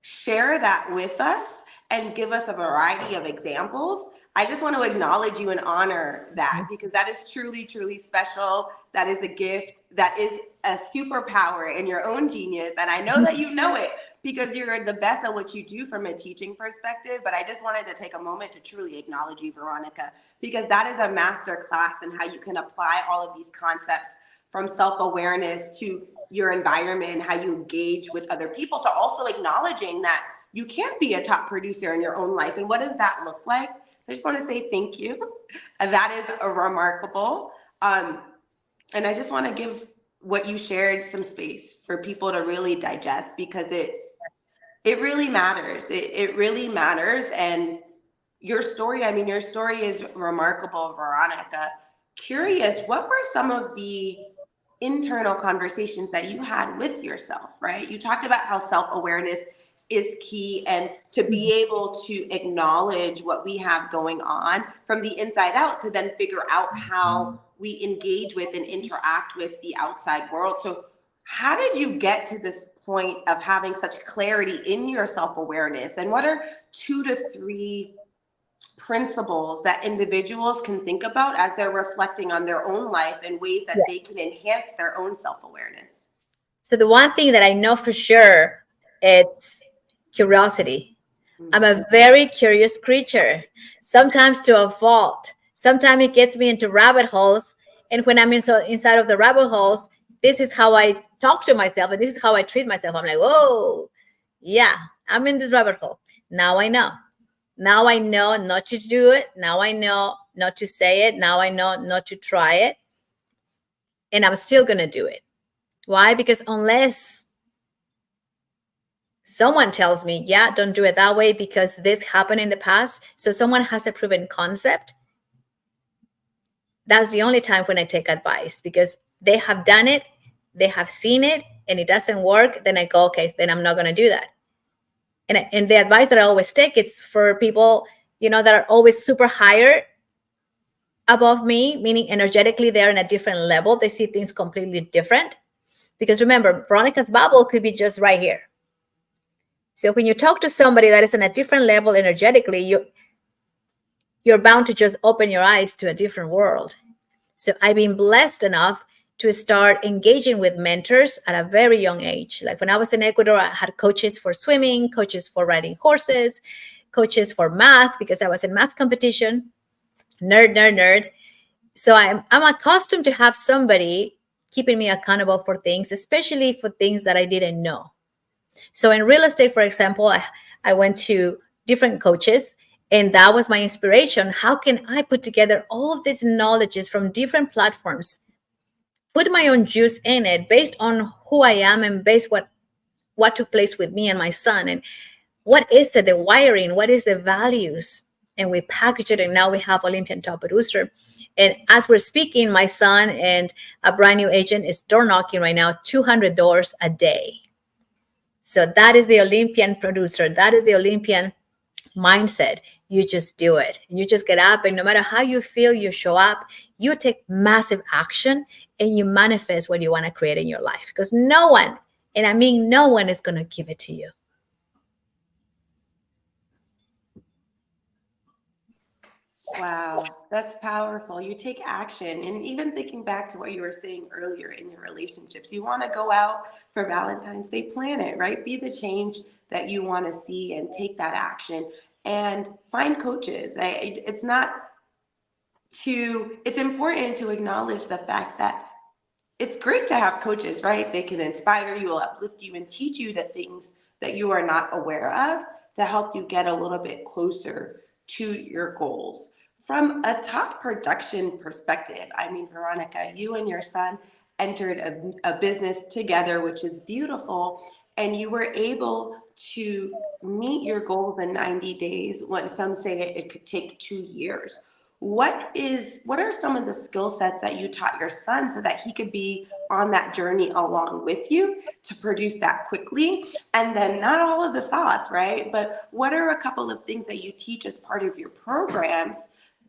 share that with us and give us a variety of examples. I just want to acknowledge you and honor that, because that is truly, truly special. That is a gift. That is a superpower in your own genius. And I know that you know it, because you're the best at what you do from a teaching perspective. But I just wanted to take a moment to truly acknowledge you, Veronica, because that is a master class in how you can apply all of these concepts, from self-awareness to your environment and how you engage with other people, to also acknowledging that you can be a top producer in your own life. And what does that look like? So I just want to say thank you. That is remarkable. And I just want to give what you shared some space for people to really digest, because it really matters. It really matters. And your story is remarkable, Veronica. Curious, what were some of the internal conversations that you had with yourself, right? You talked about how self-awareness is key, and to be able to acknowledge what we have going on from the inside out, to then figure out how we engage with and interact with the outside world. So how did you get to this point of having such clarity in your self-awareness? And what are 2 to 3 principles that individuals can think about as they're reflecting on their own life and ways that they can enhance their own self-awareness? So the one thing that I know for sure, it's curiosity. I'm a very curious creature, sometimes to a fault. Sometimes it gets me into rabbit holes. And when I'm inside of the rabbit holes, this is how I talk to myself, and this is how I treat myself. I'm like, whoa, yeah, I'm in this rabbit hole. Now I know. Now I know not to do it. Now I know not to say it. Now I know not to try it. And I'm still going to do it. Why? Because unless someone tells me, yeah, don't do it that way because this happened in the past, so someone has a proven concept, that's the only time when I take advice, because they have done it, they have seen it, and it doesn't work. Then I go, okay, then I'm not going to do that. And the advice that I always take, it's for people, that are always super higher above me, meaning energetically they're in a different level. They see things completely different. Because remember, Veronica's bubble could be just right here. So when you talk to somebody that is in a different level energetically, you're bound to just open your eyes to a different world. So I've been blessed enough to start engaging with mentors at a very young age. Like when I was in Ecuador, I had coaches for swimming, coaches for riding horses, coaches for math, because I was in math competition. Nerd. So I'm accustomed to have somebody keeping me accountable for things, especially for things that I didn't know. So in real estate, for example, I went to different coaches, and that was my inspiration. How can I put together all of these knowledges from different platforms, put my own juice in it based on who I am and based what took place with me and my son, and what is the wiring, what is the values, and we package it, and now we have Olympian To Producer. And as we're speaking, my son and a brand new agent is door knocking right now, 200 doors a day. So that is the Olympian producer. That is the Olympian mindset. You just do it. You just get up, and no matter how you feel, you show up, you take massive action, and you manifest what you want to create in your life. Because no one, and I mean no one, is going to give it to you. Wow, that's powerful. You take action. And even thinking back to what you were saying earlier in your relationships, you want to go out for Valentine's Day, plan it, right? Be the change that you want to see and take that action, and find coaches. It's important to acknowledge the fact that it's great to have coaches, right? They can inspire you, uplift you, and teach you the things that you are not aware of to help you get a little bit closer to your goals. From a top production perspective, Veronica, you and your son entered a business together, which is beautiful, and you were able to meet your goals in 90 days when some say it could take 2 years. What are some of the skill sets that you taught your son so that he could be on that journey along with you to produce that quickly? And then not all of the sauce, right? But what are a couple of things that you teach as part of your programs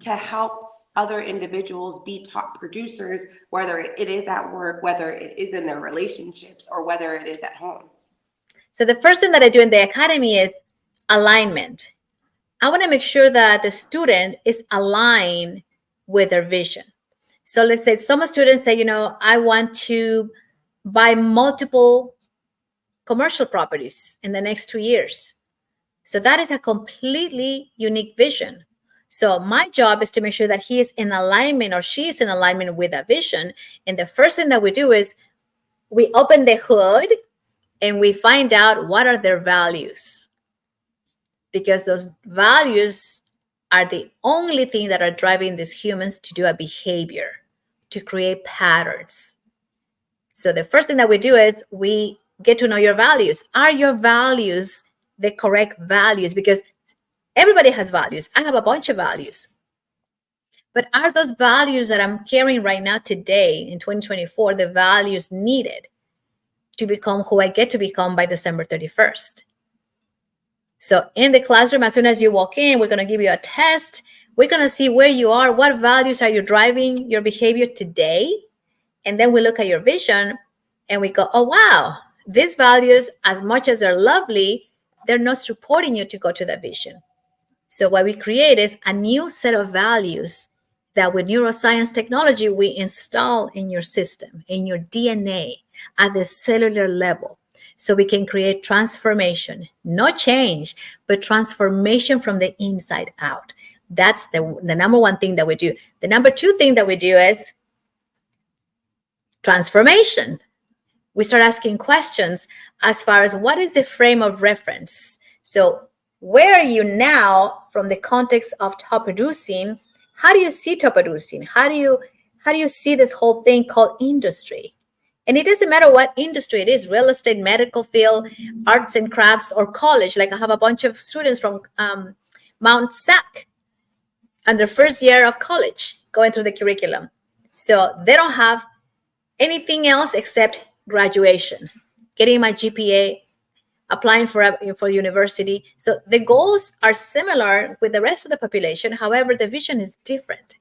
to help other individuals be top producers, whether it is at work, whether it is in their relationships, or whether it is at home? So the first thing that I do in the academy is alignment. I want to make sure that the student is aligned with their vision. So let's say some students say, I want to buy multiple commercial properties in the next 2 years. So that is a completely unique vision. So my job is to make sure that he is in alignment or she is in alignment with that vision. And the first thing that we do is we open the hood and we find out what are their values. Because those values are the only thing that are driving these humans to do a behavior, to create patterns. So the first thing that we do is we get to know your values. Are your values the correct values? Because everybody has values. I have a bunch of values. But are those values that I'm carrying right now today in 2024 the values needed to become who I get to become by December 31st? So in the classroom, as soon as you walk in, we're going to give you a test. We're going to see where you are. What values are you driving your behavior today? And then we look at your vision and we go, oh, wow, these values, as much as they're lovely, they're not supporting you to go to that vision. So what we create is a new set of values that with neuroscience technology, we install in your system, in your DNA at the cellular level. So we can create transformation, not change, but transformation from the inside out. That's the number one thing that we do. The number two thing that we do is transformation. We start asking questions as far as what is the frame of reference? So where are you now from the context of top producing? How do you see top producing? How do you see this whole thing called industry? And it doesn't matter what industry it is, real estate, medical field, arts and crafts, or college. Like I have a bunch of students from Mount SAC on their first year of college going through the curriculum. So they don't have anything else except graduation, getting my GPA, applying for university. So the goals are similar with the rest of the population. However, the vision is different.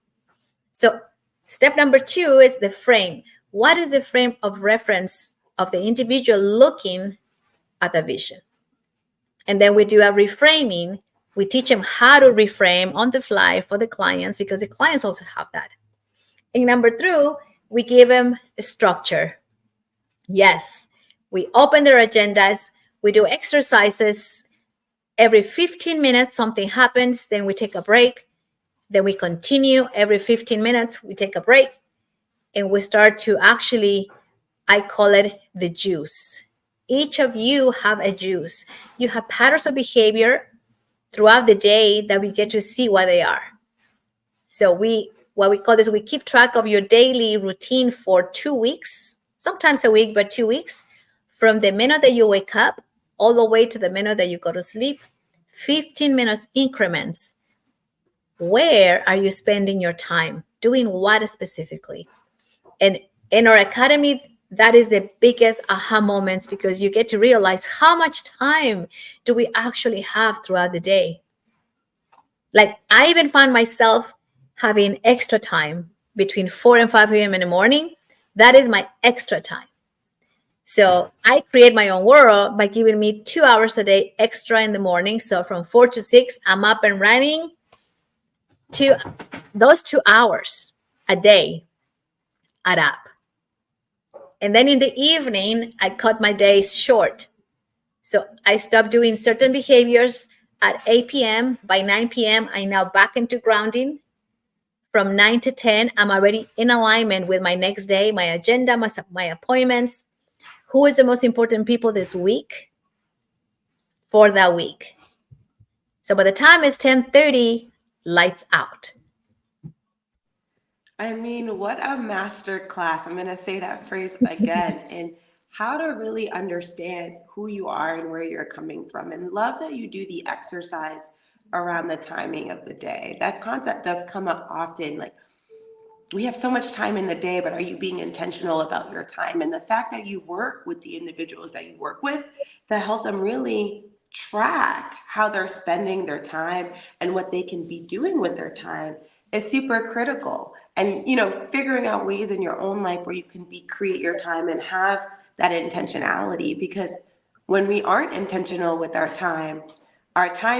So step number two is the frame. What is the frame of reference of the individual looking at the vision? And then we do a reframing. We teach them how to reframe on the fly for the clients because the clients also have that. And number three, we give them a structure. Yes, we open their agendas. We do exercises. Every 15 minutes, something happens. Then we take a break. Then we continue. Every 15 minutes, we take a break. And we start to actually, I call it the juice. Each of you have a juice. You have patterns of behavior throughout the day that we get to see what they are. So what we call this, we keep track of your daily routine for 2 weeks, sometimes a week, but 2 weeks, from the minute that you wake up all the way to the minute that you go to sleep, 15 minutes increments. Where are you spending your time? Doing what specifically? And in our academy, that is the biggest aha moments because you get to realize how much time do we actually have throughout the day. Like I even find myself having extra time between 4 and 5 a.m. in the morning. That is my extra time. So I create my own world by giving me 2 hours a day extra in the morning. So from 4 to 6, I'm up and running. To those 2 hours a day add up. And then in the evening, I cut my days short. So I stop doing certain behaviors at 8 p.m. By 9 p.m., I now back into grounding. From 9 to 10, I'm already in alignment with my next day, my agenda, my appointments. Who is the most important people this week for that week? So by the time it's 10:30, lights out. I mean, what a master class. I'm going to say that phrase again, and how to really understand who you are and where you're coming from. And love that you do the exercise around the timing of the day. That concept does come up often. Like, we have so much time in the day, but are you being intentional about your time? And the fact that you work with the individuals that you work with to help them really track how they're spending their time and what they can be doing with their time is super critical. And, figuring out ways in your own life where you can create your time and have that intentionality, because when we aren't intentional with our time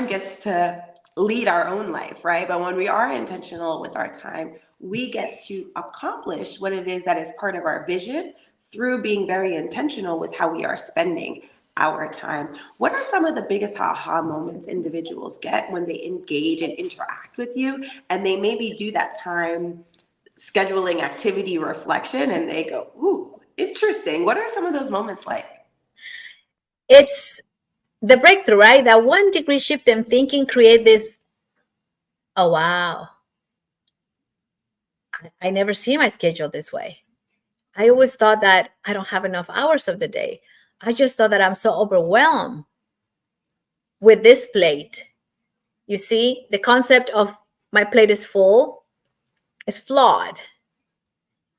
gets to lead our own life, right? But when we are intentional with our time, we get to accomplish what it is that is part of our vision through being very intentional with how we are spending our time. What are some of the biggest aha moments individuals get when they engage and interact with you and they maybe do that time scheduling activity reflection and they go, ooh, interesting. What are some of those moments like? It's the breakthrough, right? That 1 degree shift in thinking create this, oh, wow. I never see my schedule this way. I always thought that I don't have enough hours of the day. I just thought that I'm so overwhelmed with this plate. You see, the concept of my plate is full is flawed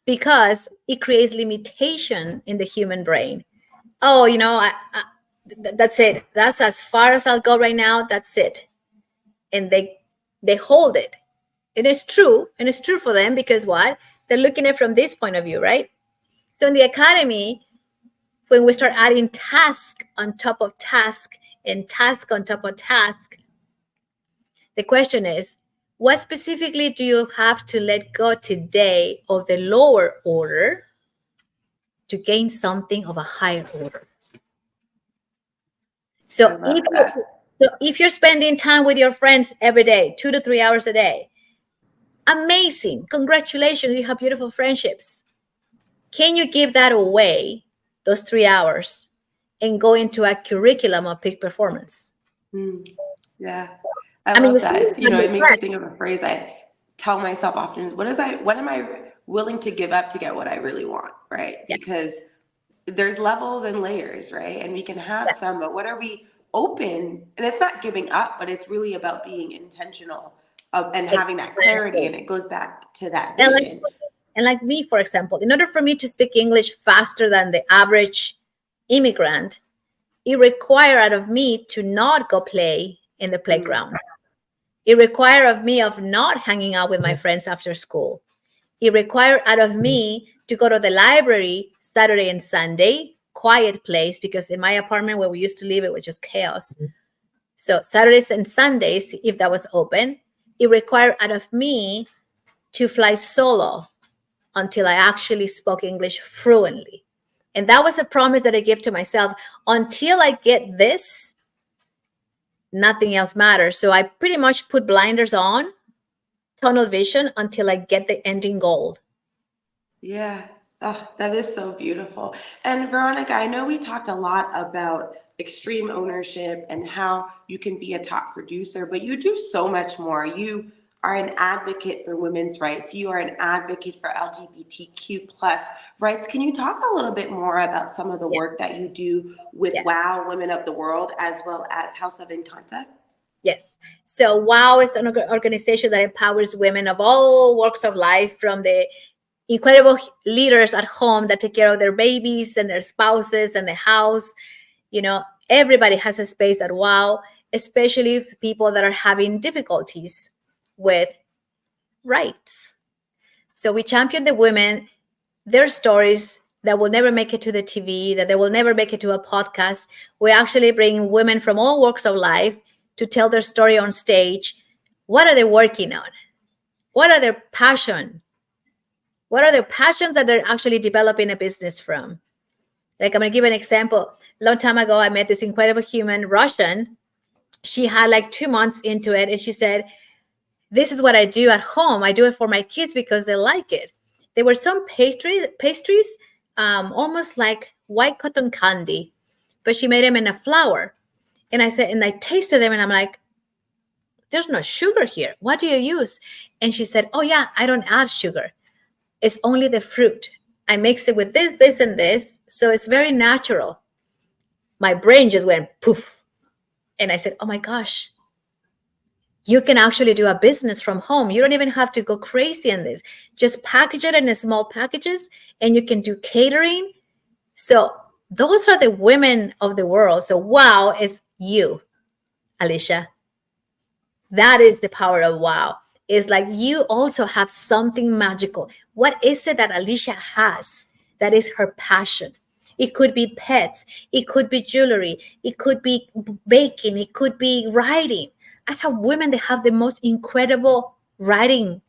because it creates limitation in the human brain. Oh, that's it. That's as far as I'll go right now. That's it. And they hold it. And it's true. And it's true for them because what? They're looking at it from this point of view, right? So in the academy, when we start adding task on top of task and task on top of task, the question is, what specifically do you have to let go today of the lower order to gain something of a higher order? So if you're spending time with your friends every day, 2 to 3 hours a day, amazing. Congratulations. You have beautiful friendships. Can you give that away, those 3 hours, and go into a curriculum of peak performance? Yeah, I love that. It makes me think of a phrase I tell myself often: what am I willing to give up to get what I really want, right? Yeah. Because there's levels and layers, right? And we can have some, but what are we open? And it's not giving up, but it's really about being intentional and having that clarity. And it goes back to that vision. And like me, for example, in order for me to speak English faster than the average immigrant, it required out of me to not go play in the playground. It required of me of not hanging out with my friends after school. It required out of me to go to the library Saturday and Sunday, quiet place, because in my apartment where we used to live, it was just chaos. So Saturdays and Sundays, if that was open, it required out of me to fly solo until I actually spoke English fluently. And that was a promise that I gave to myself. Until I get this, nothing else matters. So I pretty much put blinders on, tunnel vision, until I get the ending goal. Yeah. Oh, that is so beautiful. And Veronica, I know we talked a lot about extreme ownership and how you can be a top producer, but you do so much more. You are an advocate for women's rights. You are an advocate for LGBTQ plus rights. Can you talk a little bit more about some of the work that you do with WOW, Women of the World, as well as House of Encanta? Yes. So WOW is an organization that empowers women of all walks of life, from the incredible leaders at home that take care of their babies and their spouses and the house. Everybody has a space at WOW, especially people that are having difficulties with rights. So we champion the women, their stories that will never make it to the TV, that they will never make it to a podcast. We actually bring women from all walks of life to tell their story on stage. What are they working on? What are their passion? What are their passions that they're actually developing a business from? Like, I'm going to give an example. A long time ago, I met this incredible human, Russian. She had like 2 months into it, and she said, this is what I do at home. I do it for my kids because they like it. There were some pastries, almost like white cotton candy, but she made them in a flour. And I tasted them, and I'm like, there's no sugar here. What do you use? And she said, oh yeah, I don't add sugar. It's only the fruit. I mix it with this, this, and this. So it's very natural. My brain just went poof. And I said, oh my gosh, you can actually do a business from home. You don't even have to go crazy in this. Just package it in small packages and you can do catering. So those are the women of the world. So wow is you, Alicia. That is the power of wow. It's like you also have something magical. What is it that Alicia has that is her passion? It could be pets. It could be jewelry. It could be baking. It could be writing. I have women that have the most incredible writing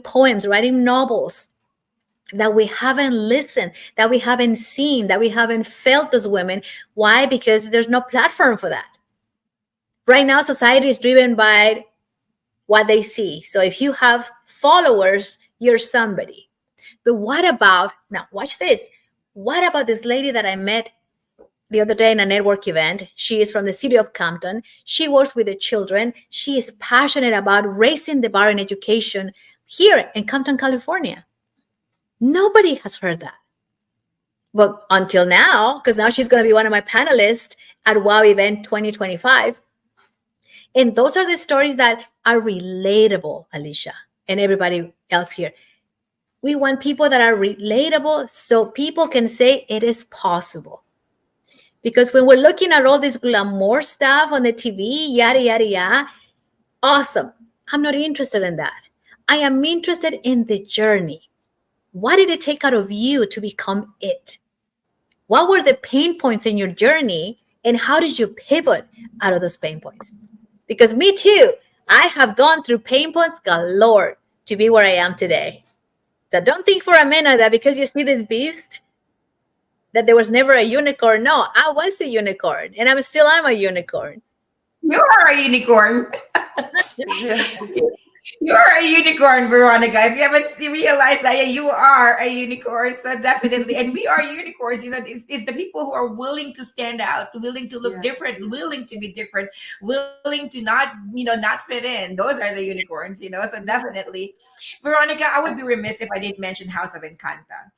poems, writing novels that we haven't listened, that we haven't seen, that we haven't felt as women. Why? Because there's no platform for that. Right now, society is driven by what they see. So if you have followers, you're somebody. But what about, now watch this. What about this lady that I met the other day in a network event? She is from the city of Compton. She works with the children. She is passionate about raising the bar in education here in Compton, California. Nobody has heard that. Well, until now, because now she's going to be one of my panelists at WOW Event 2025. And those are the stories that are relatable, Alicia, and everybody else here. We want people that are relatable so people can say it is possible. Because when we're looking at all this glamour stuff on the TV, yada, yada, yada, awesome. I'm not interested in that. I am interested in the journey. What did it take out of you to become it? What were the pain points in your journey and how did you pivot out of those pain points? Because me too, I have gone through pain points galore to be where I am today. So don't think for a minute that because you see this beast, that there was never a unicorn. No, I was a unicorn and I'm a unicorn. You are a unicorn. You're a unicorn, Veronica. If you haven't realized that, yeah, you are a unicorn. So definitely, and we are unicorns. You know, it's the people who are willing to stand out, willing to look different, willing to be different, willing to not, not fit in. Those are the unicorns. So definitely, Veronica, I would be remiss if I didn't mention House of Encanta.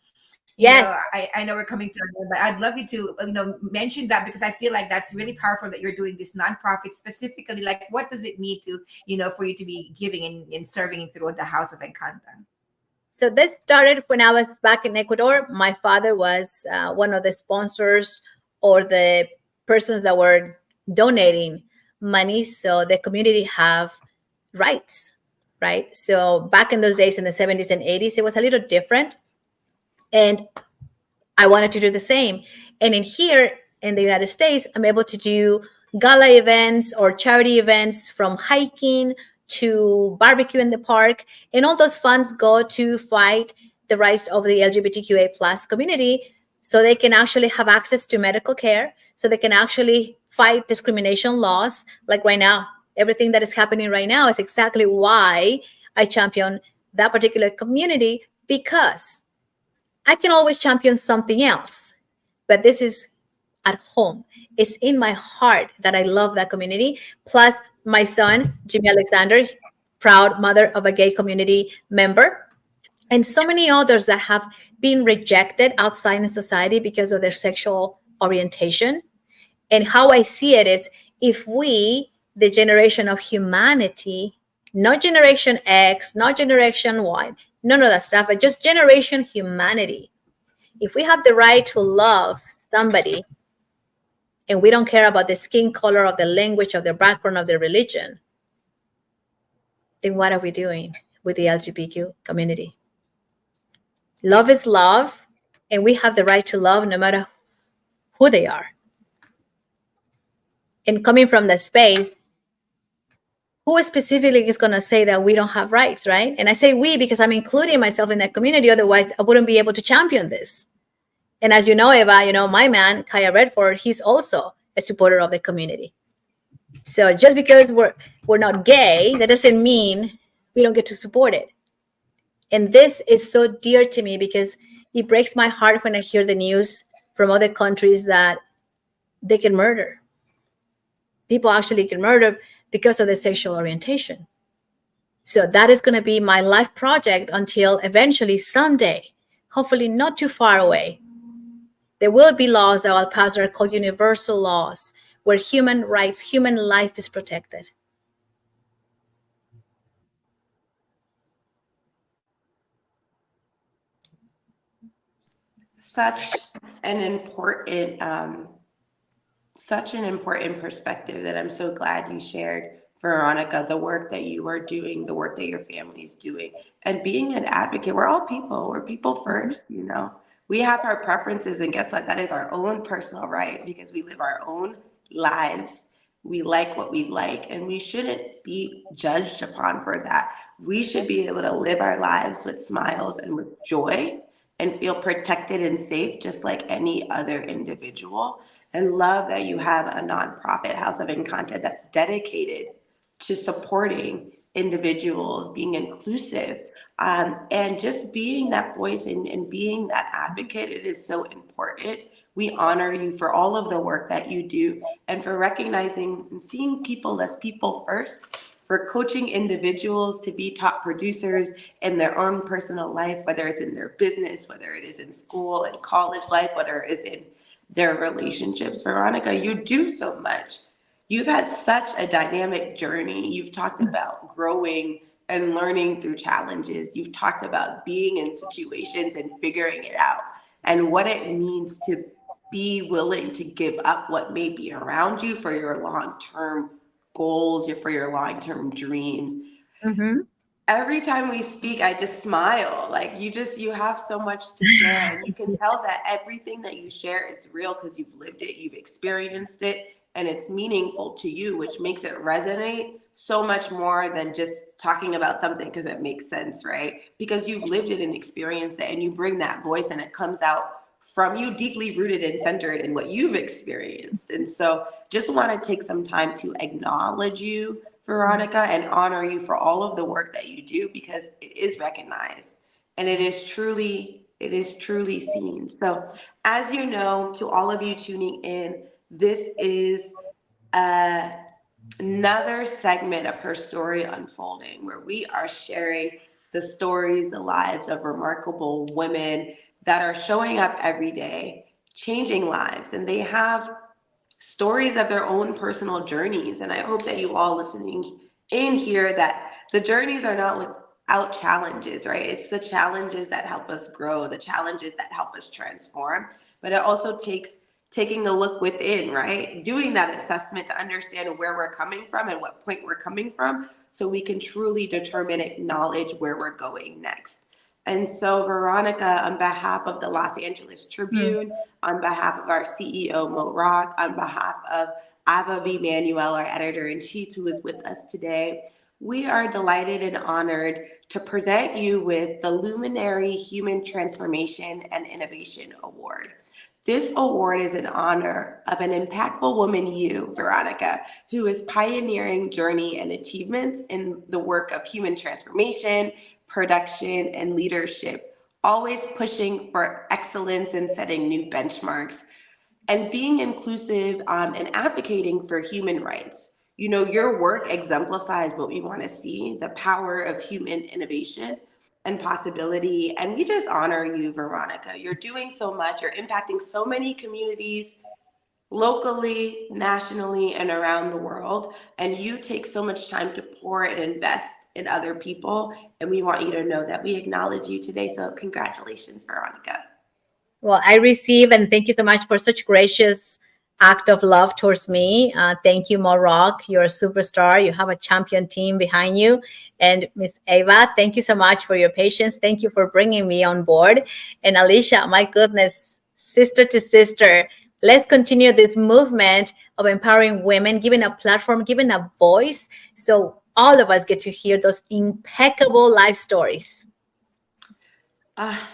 Yes. I know we're coming to an end, but I'd love you to mention that because I feel like that's really powerful that you're doing this nonprofit specifically. Like, what does it need to, for you to be giving and serving through the House of Encanta? So this started when I was back in Ecuador. My father was one of the sponsors or the persons that were donating money. So the community have rights, right? So back in those days in the 70s and 80s, it was a little different. And I wanted to do the same. And in here in the United States, I'm able to do gala events or charity events from hiking to barbecue in the park. And all those funds go to fight the rights of the LGBTQA plus community so they can actually have access to medical care, so they can actually fight discrimination laws. Like right now, everything that is happening right now is exactly why I champion that particular community, because I can always champion something else, but this is at home. It's in my heart that I love that community. Plus my son, Jimmy Alexander, proud mother of a gay community member, and so many others that have been rejected outside in society because of their sexual orientation. And how I see it is, if we, the generation of humanity, not Generation X, not Generation Y, none of that stuff, but just generation humanity. If we have the right to love somebody and we don't care about the skin color, of the language, of their background, of their religion, then what are we doing with the LGBTQ community? Love is love, and we have the right to love no matter who they are. And coming from the space, who specifically is going to say that we don't have rights, right? And I say we because I'm including myself in that community. Otherwise, I wouldn't be able to champion this. And as you know, Eva, my man, Kaya Redford, he's also a supporter of the community. So just because we're not gay, that doesn't mean we don't get to support it. And this is so dear to me because it breaks my heart when I hear the news from other countries that they can murder. People actually can murder because of their sexual orientation. So that is going to be my life project until eventually someday, hopefully not too far away, there will be laws that will pass that are called universal laws, where human rights, human life is protected. Such an important such an important perspective that I'm so glad you shared, Veronica, the work that you are doing, the work that your family is doing, and being an advocate. We're all people. We're people first, you know. We have our preferences, and guess what? That is our own personal right because we live our own lives. We like what we like, and we shouldn't be judged upon for that. We should be able to live our lives with smiles and with joy and feel protected and safe just like any other individual. And love that you have a nonprofit, House of Encanta, that's dedicated to supporting individuals, being inclusive, and just being that voice and being that advocate. It is so important. We honor you for all of the work that you do and for recognizing and seeing people as people first, for coaching individuals to be top producers in their own personal life, whether it's in their business, whether it is in school and college life, whether it is in their relationships. Veronica, you do so much. You've had such a dynamic journey. You've talked about growing and learning through challenges. You've talked about being in situations and figuring it out and what it means to be willing to give up what may be around you for your long-term goals, for your long-term dreams. Mm-hmm. Every time we speak, I just smile. Like you have so much to share, and you can tell that everything that you share is real because you've lived it, you've experienced it, and it's meaningful to you, which makes it resonate so much more than just talking about something because it makes sense, right? Because you've lived it and experienced it, and you bring that voice, and it comes out from you deeply rooted and centered in what you've experienced. And so just want to take some time to acknowledge you, Veronica, and honor you for all of the work that you do because it is recognized and it is truly seen. So as you know, to all of you tuning in, this is another segment of Her Story Unfolding, where we are sharing the stories, the lives of remarkable women that are showing up every day, changing lives, and they have stories of their own personal journeys. And I hope that you all listening in here that the journeys are not without challenges, right? It's the challenges that help us grow, the challenges that help us transform. But it also takes taking a look within, right? Doing that assessment to understand where we're coming from and what point we're coming from so we can truly determine, acknowledge where we're going next. And so, Veronica, on behalf of the Los Angeles Tribune, on behalf of our CEO, Mo Rock, on behalf of Ava V. Manuel, our editor-in-chief, who is with us today, we are delighted and honored to present you with the Luminary Human Transformation and Innovation Award. This award is in honor of an impactful woman, you, Veronica, who is pioneering journey and achievements in the work of human transformation, production, and leadership, always pushing for excellence and setting new benchmarks, and being inclusive and advocating for human rights. You know, your work exemplifies what we want to see, the power of human innovation and possibility. And we just honor you, Veronica. You're doing so much. You're impacting so many communities locally, nationally, and around the world. And you take so much time to pour and invest in other people. And we want you to know that we acknowledge you today. So congratulations, Veronica. Well, I receive and thank you so much for such gracious act of love towards me. Thank you, Morok. You're a superstar. You have a champion team behind you. And Miss Ava, thank you so much for your patience. Thank you for bringing me on board. And Alicia, my goodness, sister to sister, let's continue this movement of empowering women, giving a platform, giving a voice, so all of us get to hear those impeccable life stories.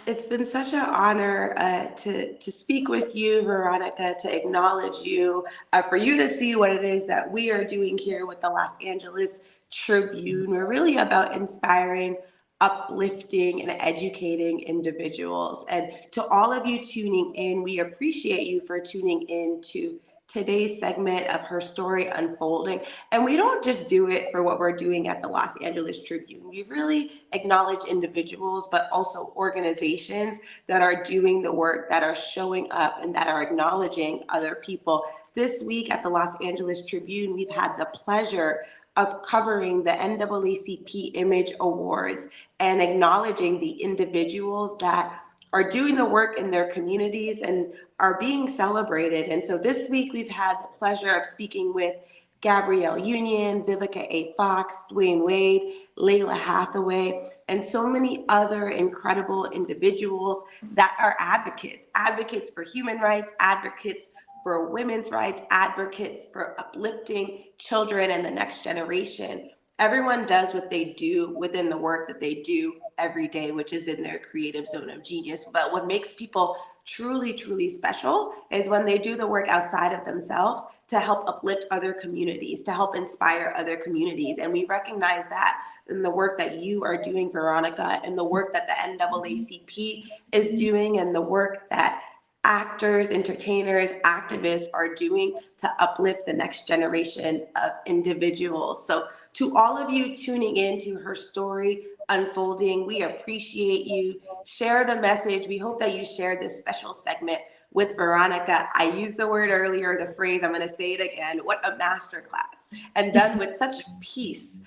It's been such an honor to speak with you, Veronica, to acknowledge you, for you to see what it is that we are doing here with the Los Angeles Tribune. We're really about inspiring, uplifting, and educating individuals. And to all of you tuning in, we appreciate you for tuning in to today's segment of Her Story Unfolding. And we don't just do it for what we're doing at the Los Angeles Tribune. We really acknowledge individuals, but also organizations that are doing the work, that are showing up, and that are acknowledging other people. This week at the Los Angeles Tribune, we've had the pleasure of covering the NAACP Image Awards and acknowledging the individuals that are doing the work in their communities and are being celebrated. And so this week we've had the pleasure of speaking with Gabrielle Union, Vivica A. Fox, Dwayne Wade, Layla Hathaway, and so many other incredible individuals that are advocates for human rights, advocates for women's rights, advocates for uplifting children and the next generation. Everyone does what they do within the work that they do every day, which is in their creative zone of genius. But what makes people truly, truly special is when they do the work outside of themselves to help uplift other communities, to help inspire other communities. And we recognize that in the work that you are doing, Veronica, and the work that the NAACP is doing, and the work that actors, entertainers, activists are doing to uplift the next generation of individuals. So to all of you tuning in to Her Story Unfolding, we appreciate you. Share the message. We hope that you share this special segment with Veronica. I used the word earlier, the phrase, I'm going to say it again, what a masterclass, and done with such peace.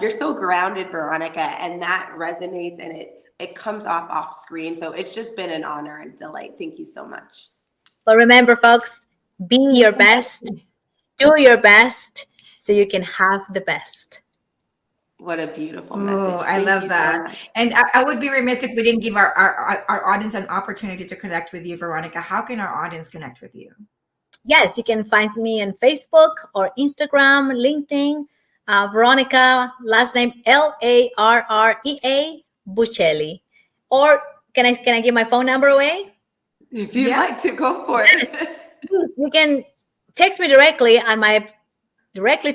You're so grounded, Veronica, and that resonates, and it comes off screen. So it's just been an honor and delight. Thank you so much. But remember, folks, be your best, do your best, so you can have the best. What a beautiful Oh, message. I Thank love you so that. much. And I would be remiss if we didn't give our audience an opportunity to connect with you, Veronica. How can our audience connect with you? Yes, you can find me on Facebook or Instagram, LinkedIn, Veronica, last name Larrea Bucheli. Or can I give my phone number away? If you'd like to, go for it. Please, you can text me directly to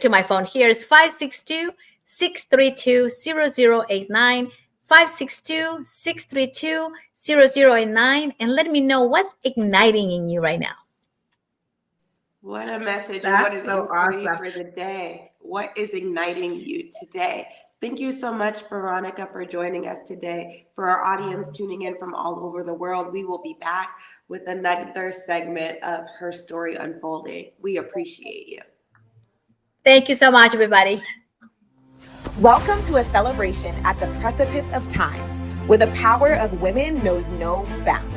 my phone. Here is 562-632-0089, 562-632-0089, and let me know what's igniting in you right now. What a message. That's What is so inspiring awesome. for the day? What is igniting you today? Thank you so much, Veronica, for joining us today. For our audience tuning in from all over the world, we will be back with another segment of Her Story Unfolding. We appreciate you. Thank you so much, everybody. Welcome to a celebration at the precipice of time, where the power of women knows no bounds.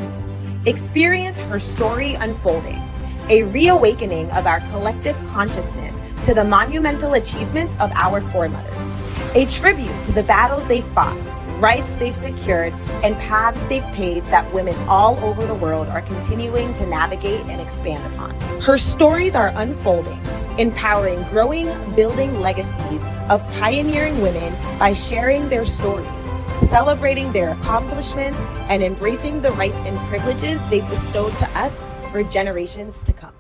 Experience Her Story Unfolding, a reawakening of our collective consciousness to the monumental achievements of our foremothers, a tribute to the battles they fought, rights they've secured, and paths they've paved that women all over the world are continuing to navigate and expand upon. Her stories are unfolding, empowering growing, building legacies of pioneering women by sharing their stories, celebrating their accomplishments, and embracing the rights and privileges they've bestowed to us for generations to come.